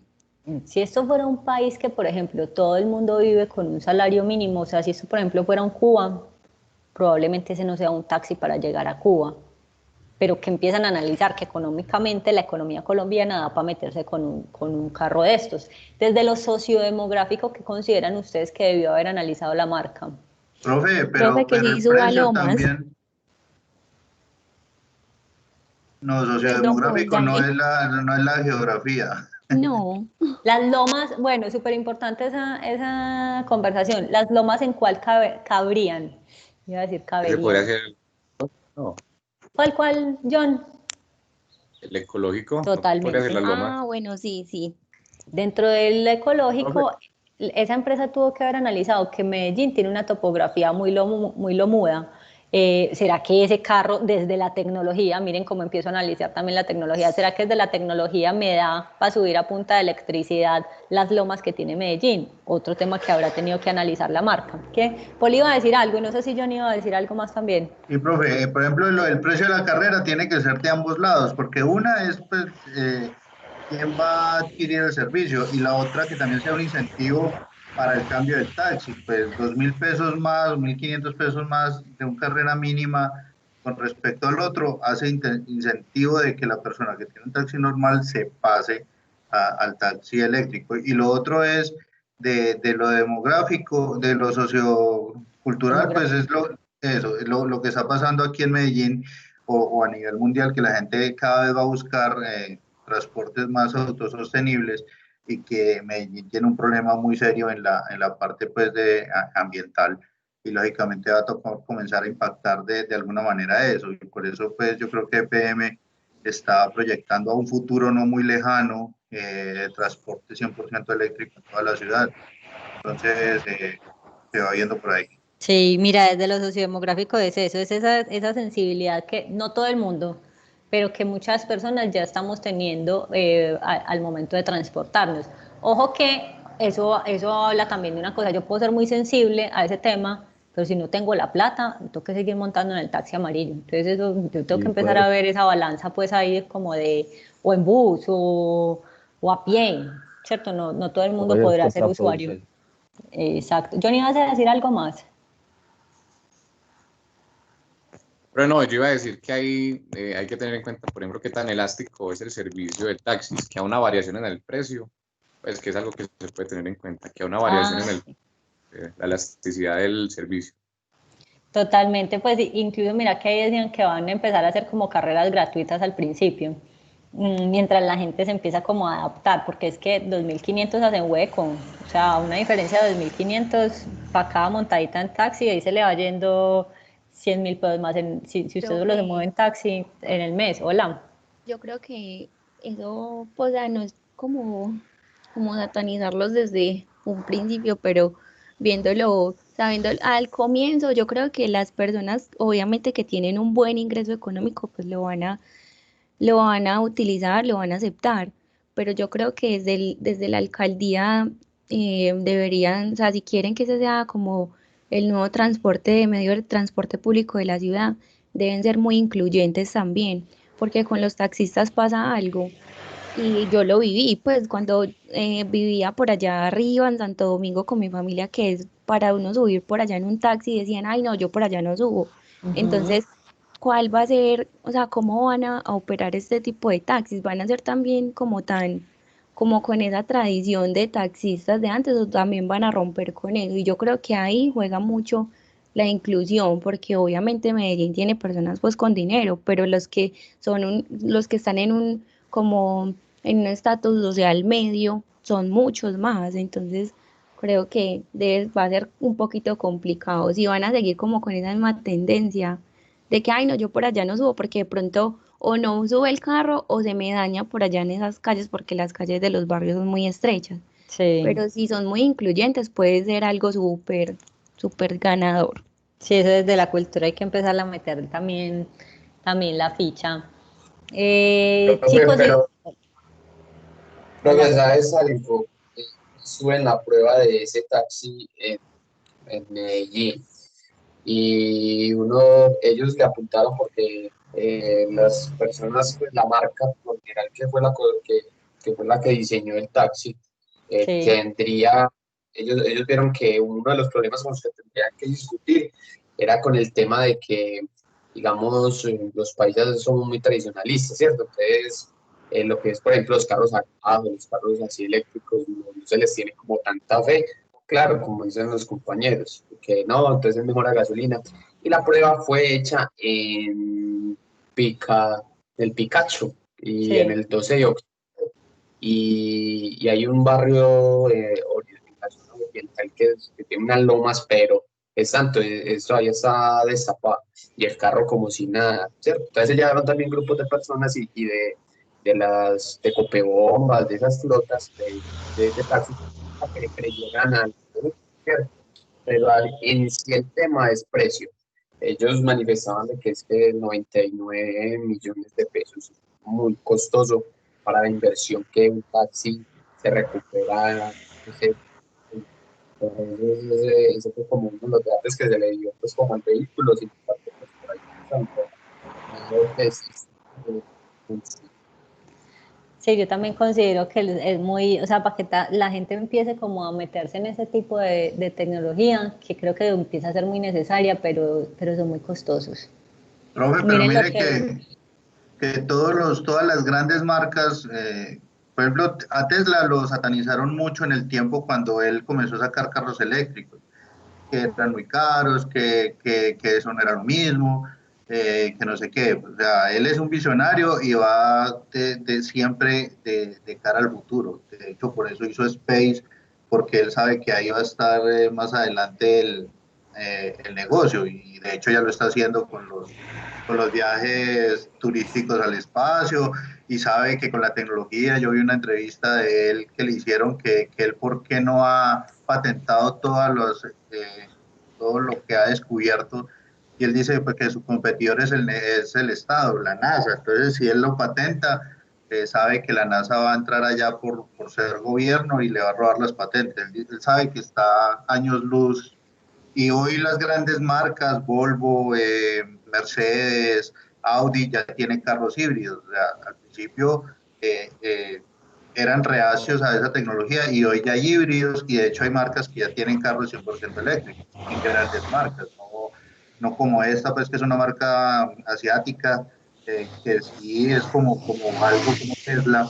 Si esto fuera un país que, por ejemplo, todo el mundo vive con un salario mínimo, o sea, si esto, por ejemplo, fuera un Cuba, probablemente ese no sea un taxi para llegar a Cuba, pero que empiezan a analizar que económicamente la economía colombiana da para meterse con un carro de estos. Desde lo sociodemográfico, ¿qué consideran ustedes que debió haber analizado la marca? Profe, Profe, que pero sí el suba precio Lomas. también, no, Perdón, profe, sociodemográfico dale. no es la geografía. No, Las lomas, bueno, súper importante esa conversación. ¿Las lomas en cuál cabrían? Iba a decir Ese podría caberían. ser, no, ¿Cuál, John? el ecológico, no podría ser Totalmente. las lomas. bueno, sí, sí. Dentro del Profe, ecológico, esa empresa tuvo que haber analizado que Medellín tiene una topografía muy lomuda. ¿Será que ese carro desde la tecnología, miren cómo empiezo a analizar también la tecnología, será que desde la tecnología me da para subir a punta de electricidad las lomas que tiene Medellín? Otro tema que habrá tenido que analizar la marca. ¿Qué? Poli iba a decir algo y no sé si John iba a decir algo más también. Y profe, por ejemplo, el precio de la carrera tiene que ser de ambos lados, porque una es pues, quién va a adquirir el servicio y la otra que también sea un incentivo para el cambio del taxi, pues 2.000 pesos más, 2.500 pesos más de una carrera mínima con respecto al otro hace incentivo de que la persona que tiene un taxi normal se pase al taxi eléctrico. Y lo otro es de lo demográfico, de lo sociocultural, pues es lo que está pasando aquí en Medellín o a nivel mundial, que la gente cada vez va a buscar transportes más autosostenibles y que Medellín tiene un problema muy serio en la parte pues ambiental y lógicamente va a tocar comenzar a impactar de alguna manera eso y por eso pues yo creo que EPM está proyectando a un futuro no muy lejano de transporte 100% eléctrico en toda la ciudad. Entonces se va viendo por ahí. Sí, mira, desde lo sociodemográfico es eso, es esa sensibilidad que no todo el mundo, pero que muchas personas ya estamos teniendo al momento de transportarnos. Ojo que eso habla también de una cosa, yo puedo ser muy sensible a ese tema, pero si no tengo la plata, tengo que seguir montando en el taxi amarillo. Entonces eso, yo tengo que y empezar a puede, ver esa balanza pues ahí como o en bus o a pie, ¿cierto? No todo el mundo puede ser podrá ser usuario. contraproducente. Exacto. Johnny, ¿vas a decir algo más? Pero no, yo iba a decir que hay que tener en cuenta, por ejemplo, qué tan elástico es el servicio de taxis, que a una variación en el precio, pues que es algo que se puede tener en cuenta, que a una variación en Ah, la elasticidad del servicio. totalmente, pues incluso mira que ahí decían que van a empezar a hacer como carreras gratuitas al principio, mientras la gente se empieza como a adaptar, porque es que 2.500 hacen hueco, o sea, una diferencia de 2.500 para cada montadita en taxi, ahí se le va yendo 100.000 pesos más si usted solo se mueve Profe, en taxi en el mes. Hola. yo creo que eso, pues, no es como satanizarlos desde un principio, pero viéndolo, sabiendo al comienzo, yo creo que las personas, obviamente que tienen un buen ingreso económico, pues lo van a utilizar, lo van a aceptar, pero yo creo que desde la alcaldía deberían, o sea, si quieren que ese sea como el nuevo transporte, medio de transporte público de la ciudad, deben ser muy incluyentes también, porque con los taxistas pasa algo. Y yo lo viví, pues cuando vivía por allá arriba en Santo Domingo con mi familia, que es para uno subir por allá en un taxi, decían, ay no, yo por allá no subo. Ujú. Entonces, ¿cuál va a ser, o sea, cómo van a operar este tipo de taxis? ¿Van a ser también como tan, como con esa tradición de taxistas de antes o también van a romper con eso? Y yo creo que ahí juega mucho la inclusión, porque obviamente Medellín tiene personas pues con dinero, pero los que los que están en un como en un estatus social medio son muchos más, entonces creo que va a ser un poquito complicado si van a seguir como con esa misma tendencia de que, ay, no, yo por allá no subo porque de pronto o no sube el carro o se me daña por allá en esas calles porque las calles de los barrios son muy estrechas, Sí, pero si son muy incluyentes puede ser algo súper, súper ganador. sí, eso desde la cultura hay que empezar a meter también la ficha. Profe, Chicos, pero hola. ¿sabes algo? Estuve en la prueba de ese taxi en Medellín y ellos le apuntaron porque las personas, pues la marca, por lo general, que fue la que diseñó el taxi, Sí, tendría, ellos vieron que uno de los problemas con los que tendrían que discutir era con el tema de que, digamos, los países somos muy tradicionalistas, ¿cierto? Entonces, lo que es, por ejemplo, los carros armados, los carros así eléctricos, no se les tiene como tanta fe, claro, como dicen los compañeros, que no, entonces es mejor la gasolina. Y la prueba fue hecha en el Picacho y en sí. el 12 de octubre. Y hay un barrio en la zona oriental que tiene unas lomas, pero es tanto, eso ahí está destapado. Y el carro como si nada, ¿cierto? Entonces se llevaron también grupos de personas y de copebombas, de esas flotas de taxis, para que creyeran al ¿cierto? Pero en sí el tema es precio. Ellos manifestaban de que es que 99 millones de pesos, muy costoso para la inversión que un taxi se recupera. Ese, entonces, ese fue como uno de los debates que se le dio pues como al vehículo, sin parte pues por ahí pensando, no que existe, sí. Sí, yo también considero que es muy, o sea, para que la gente empiece como a meterse en ese tipo de tecnología, que creo que empieza a ser muy necesaria, pero son muy costosos. Profe, pero Miren lo mire que, que todas las grandes marcas, por ejemplo, a Tesla lo satanizaron mucho en el tiempo cuando él comenzó a sacar carros eléctricos, que eran muy caros, que eso no era lo mismo, que no sé qué. O sea, él es un visionario y va siempre de cara al futuro. De hecho, por eso hizo Space, porque él sabe que ahí va a estar más adelante el negocio y de hecho ya lo está haciendo con los viajes turísticos al espacio y sabe que con la tecnología, yo vi una entrevista de él que le hicieron que él por qué no ha patentado todo lo que ha descubierto y él dice pues, que su competidor es el Estado, la NASA, entonces si él lo patenta, sabe que la NASA va a entrar allá por ser gobierno y le va a robar las patentes, él sabe que está años luz y hoy las grandes marcas, Volvo, Mercedes, Audi, ya tienen carros híbridos. O sea, al principio eh, eh, eran reacios a esa tecnología y hoy ya hay híbridos y de hecho hay marcas que ya tienen carros 100% eléctricos y grandes marcas, no como esta, pues que es una marca asiática, que sí es como algo como Tesla,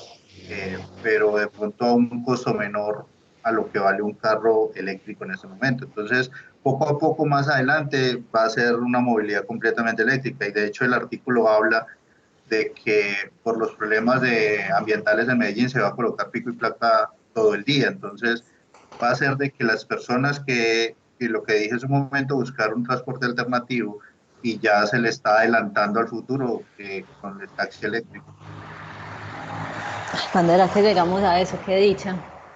pero de pronto a un costo menor a lo que vale un carro eléctrico en este momento. Entonces, poco a poco más adelante va a ser una movilidad completamente eléctrica y de hecho el artículo habla de que por los problemas ambientales en Medellín se va a colocar pico y placa todo el día. Entonces, va a ser de que las personas y lo que dije en su momento, buscar un transporte alternativo y ya se le está adelantando al futuro con el taxi eléctrico. cuando era que llegamos a eso, qué dicha,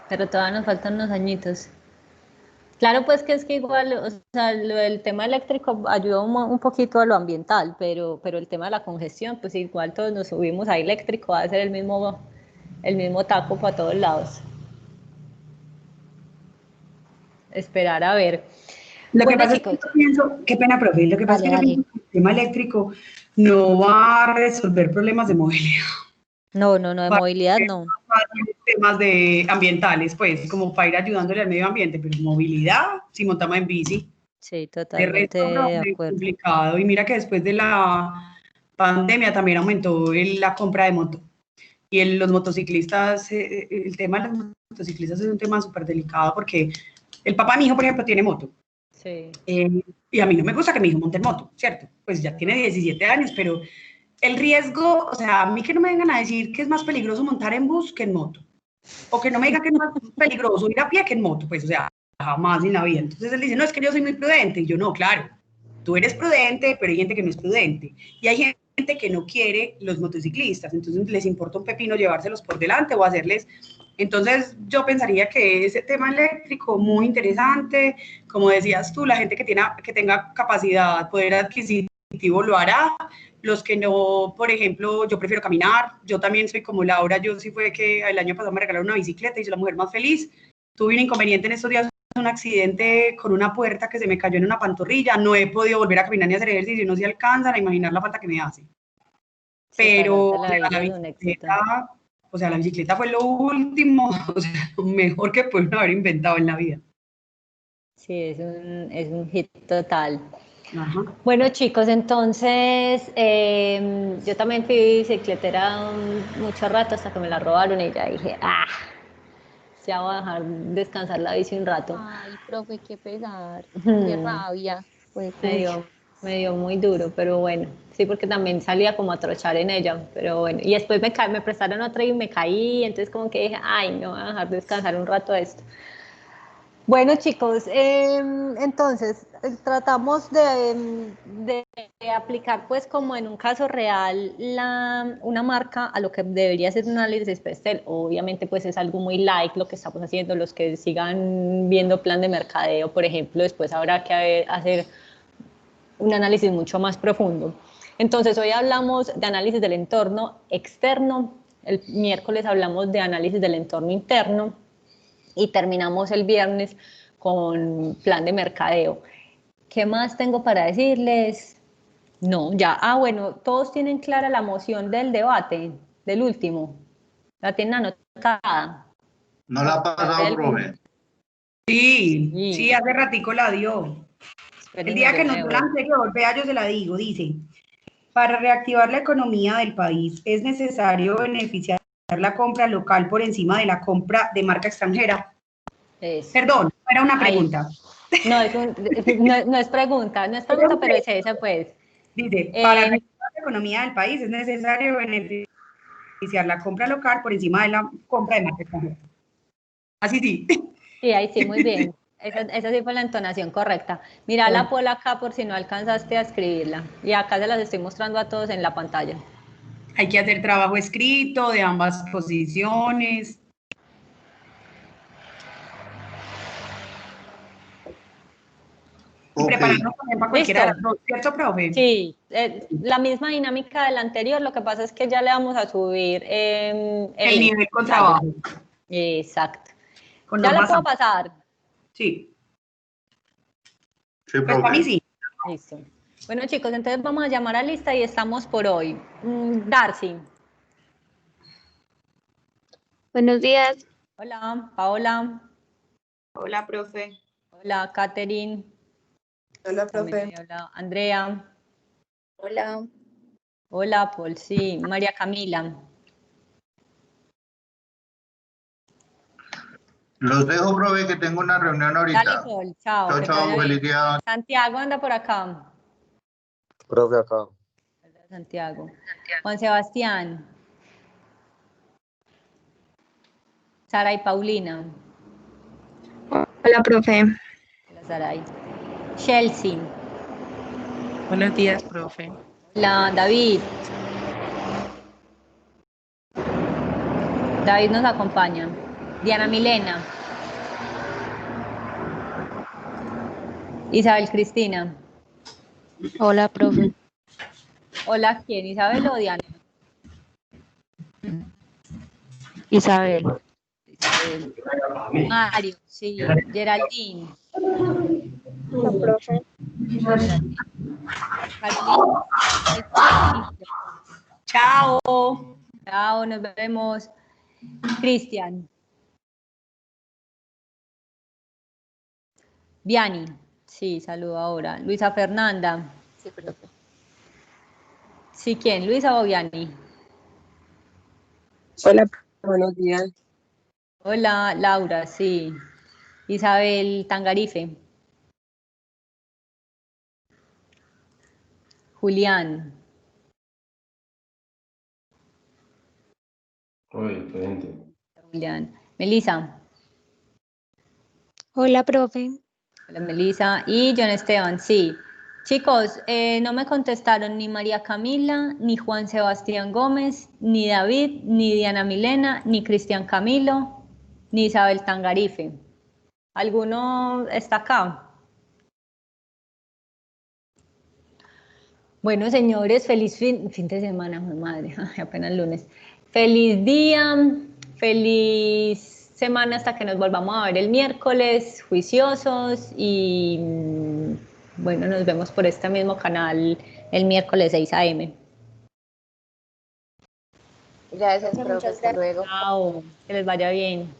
pero todavía nos faltan unos añitos. Claro, pues que es que igual, o sea, el tema eléctrico ayuda un poquito a lo ambiental, pero el tema de la congestión, pues igual todos nos subimos a eléctrico, va a ser el mismo taco para todos lados. Esperar a ver. Lo que Bueno, pasa es que chicos, yo pienso, qué pena, profe, lo que pasa es Dale, que yo dale. pienso que el tema eléctrico no va a resolver problemas de movilidad. No, de movilidad no. Temas de ambientales, pues, como para ir ayudándole al medio ambiente, pero movilidad, si montamos en bici. Sí, De totalmente resto, no, de es acuerdo. complicado. Y mira que después de la pandemia también aumentó la compra de moto. Y los motociclistas, el tema de los motociclistas es un tema súper delicado porque el papá de mi hijo, por ejemplo, tiene moto. Sí. Y a mí no me gusta que mi hijo monte en moto, ¿cierto? Pues ya tiene 17 años, pero el riesgo, o sea, a mí que no me vengan a decir que es más peligroso montar en bus que en moto. O que no me digan que es más peligroso ir a pie que en moto, pues, o sea, jamás en la vida. Entonces él dice, no, es que yo soy muy prudente. Y yo, no, claro, tú eres prudente, pero hay gente que no es prudente. Y hay gente que no quiere los motociclistas, entonces les importa un pepino llevárselos por delante o hacerles. Entonces yo pensaría que ese tema eléctrico muy interesante, como decías tú, la gente que tenga capacidad, poder adquisitivo lo hará. Los que no, por ejemplo, yo prefiero caminar, yo también soy como Laura, yo sí fue que el año pasado me regalaron una bicicleta y soy la mujer más feliz. Tuve un inconveniente en estos días, un accidente con una puerta que se me cayó en una pantorrilla, no he podido volver a caminar ni a hacer ejercicio, no se alcanzan a imaginar la falta que me hace. Pero o sea, la bicicleta fue lo último, o sea, lo mejor que pudieron haber inventado en la vida. Sí, es un hit total. Ajá. Bueno, chicos, entonces yo también fui bicicletera mucho rato hasta que me la robaron y ya dije, ya voy a dejar descansar la bici un rato. Ay, profe, qué pesar, qué rabia. Fue Me dio muy duro, pero bueno, sí, porque también salía como a trochar en ella, pero bueno, y después me prestaron otra y me caí, entonces como que dije, ay, no voy a dejar descansar un rato esto. Bueno, chicos, entonces tratamos de aplicar pues como en un caso real una marca a lo que debería ser un análisis Pestel. Obviamente pues es algo muy light lo que estamos haciendo, los que sigan viendo plan de mercadeo, por ejemplo, después habrá que hacer un análisis mucho más profundo. Entonces hoy hablamos de análisis del entorno externo, el miércoles hablamos de análisis del entorno interno, y terminamos el viernes con plan de mercadeo. ¿Qué más tengo para decirles? No, ya. Bueno, todos tienen clara la moción del debate, del último. ¿La tienen anotada? No la ha pasado, profe. Sí, hace ratico la dio. Espérenme, El día que yo nos dio la anterior, vea, yo se la digo, dice, para reactivar la economía del país es necesario beneficiar la compra local por encima de la compra de marca extranjera. Perdón, era una pregunta. No, no es pregunta, pero es esa, pues. Dice, para reactivar la economía del país es necesario beneficiar la compra local por encima de la compra de marca extranjera. Así sí. Sí, ahí sí, muy bien. Esa sí fue la entonación correcta. Mira la pola acá por si no alcanzaste a escribirla. Y acá se las estoy mostrando a todos en la pantalla. Hay que hacer trabajo escrito de ambas posiciones. Y prepararnos también para cualquiera de las dos, ¿cierto, profe? Sí, la misma dinámica del anterior, lo que pasa es que ya le vamos a subir el nivel con trabajo. Exacto. Con ¿Ya la puedo pasar? Sí. Sí, profe. Para mí sí. Listo. Bueno, chicos, entonces vamos a llamar a lista y estamos por hoy. Darcy. Buenos días. Hola, Paola. Hola, profe. Hola, Catherine. Hola, profe. Hola, Andrea. Hola. Hola, Paul, sí. María Camila. Los dejo, profe, que tengo una reunión ahorita. Dale, Paul, chao. Chao, chao, feliz día. Santiago anda por acá. Profe, acá. Hola, Santiago. Juan Sebastián. Sara y Paulina. Hola, profe. Hola, Saray. Chelsea. Buenos días, profe. Hola, David. David nos acompaña. Diana Milena. Isabel Cristina. Hola, profe. Hola, ¿quién? ¿Isabel o Diana? Isabel. Mario, sí. Geraldine. Hola, profe. Carolina. Chao. Chao, nos vemos. Cristian. Viani. Sí, saludo ahora. Luisa Fernanda. Sí, profe. Sí, ¿quién? ¿Luisa o Viani? Hola, buenos días. Hola, Laura, sí. Isabel Tangarife. Julián. Oye, presente. Julián. Melissa. Hola, profe. Hola, Melissa. Y John Esteban, sí. Chicos, no me contestaron ni María Camila, ni Juan Sebastián Gómez, ni David, ni Diana Milena, ni Cristian Camilo, ni Isabel Tangarife. ¿Alguno está acá? Bueno, señores, feliz fin de semana, mi madre, apenas lunes. Feliz día, feliz semana hasta que nos volvamos a ver el miércoles, juiciosos y bueno, nos vemos por este mismo canal el miércoles 6 a.m. Gracias, profe. Hasta luego. Chao, que les vaya bien.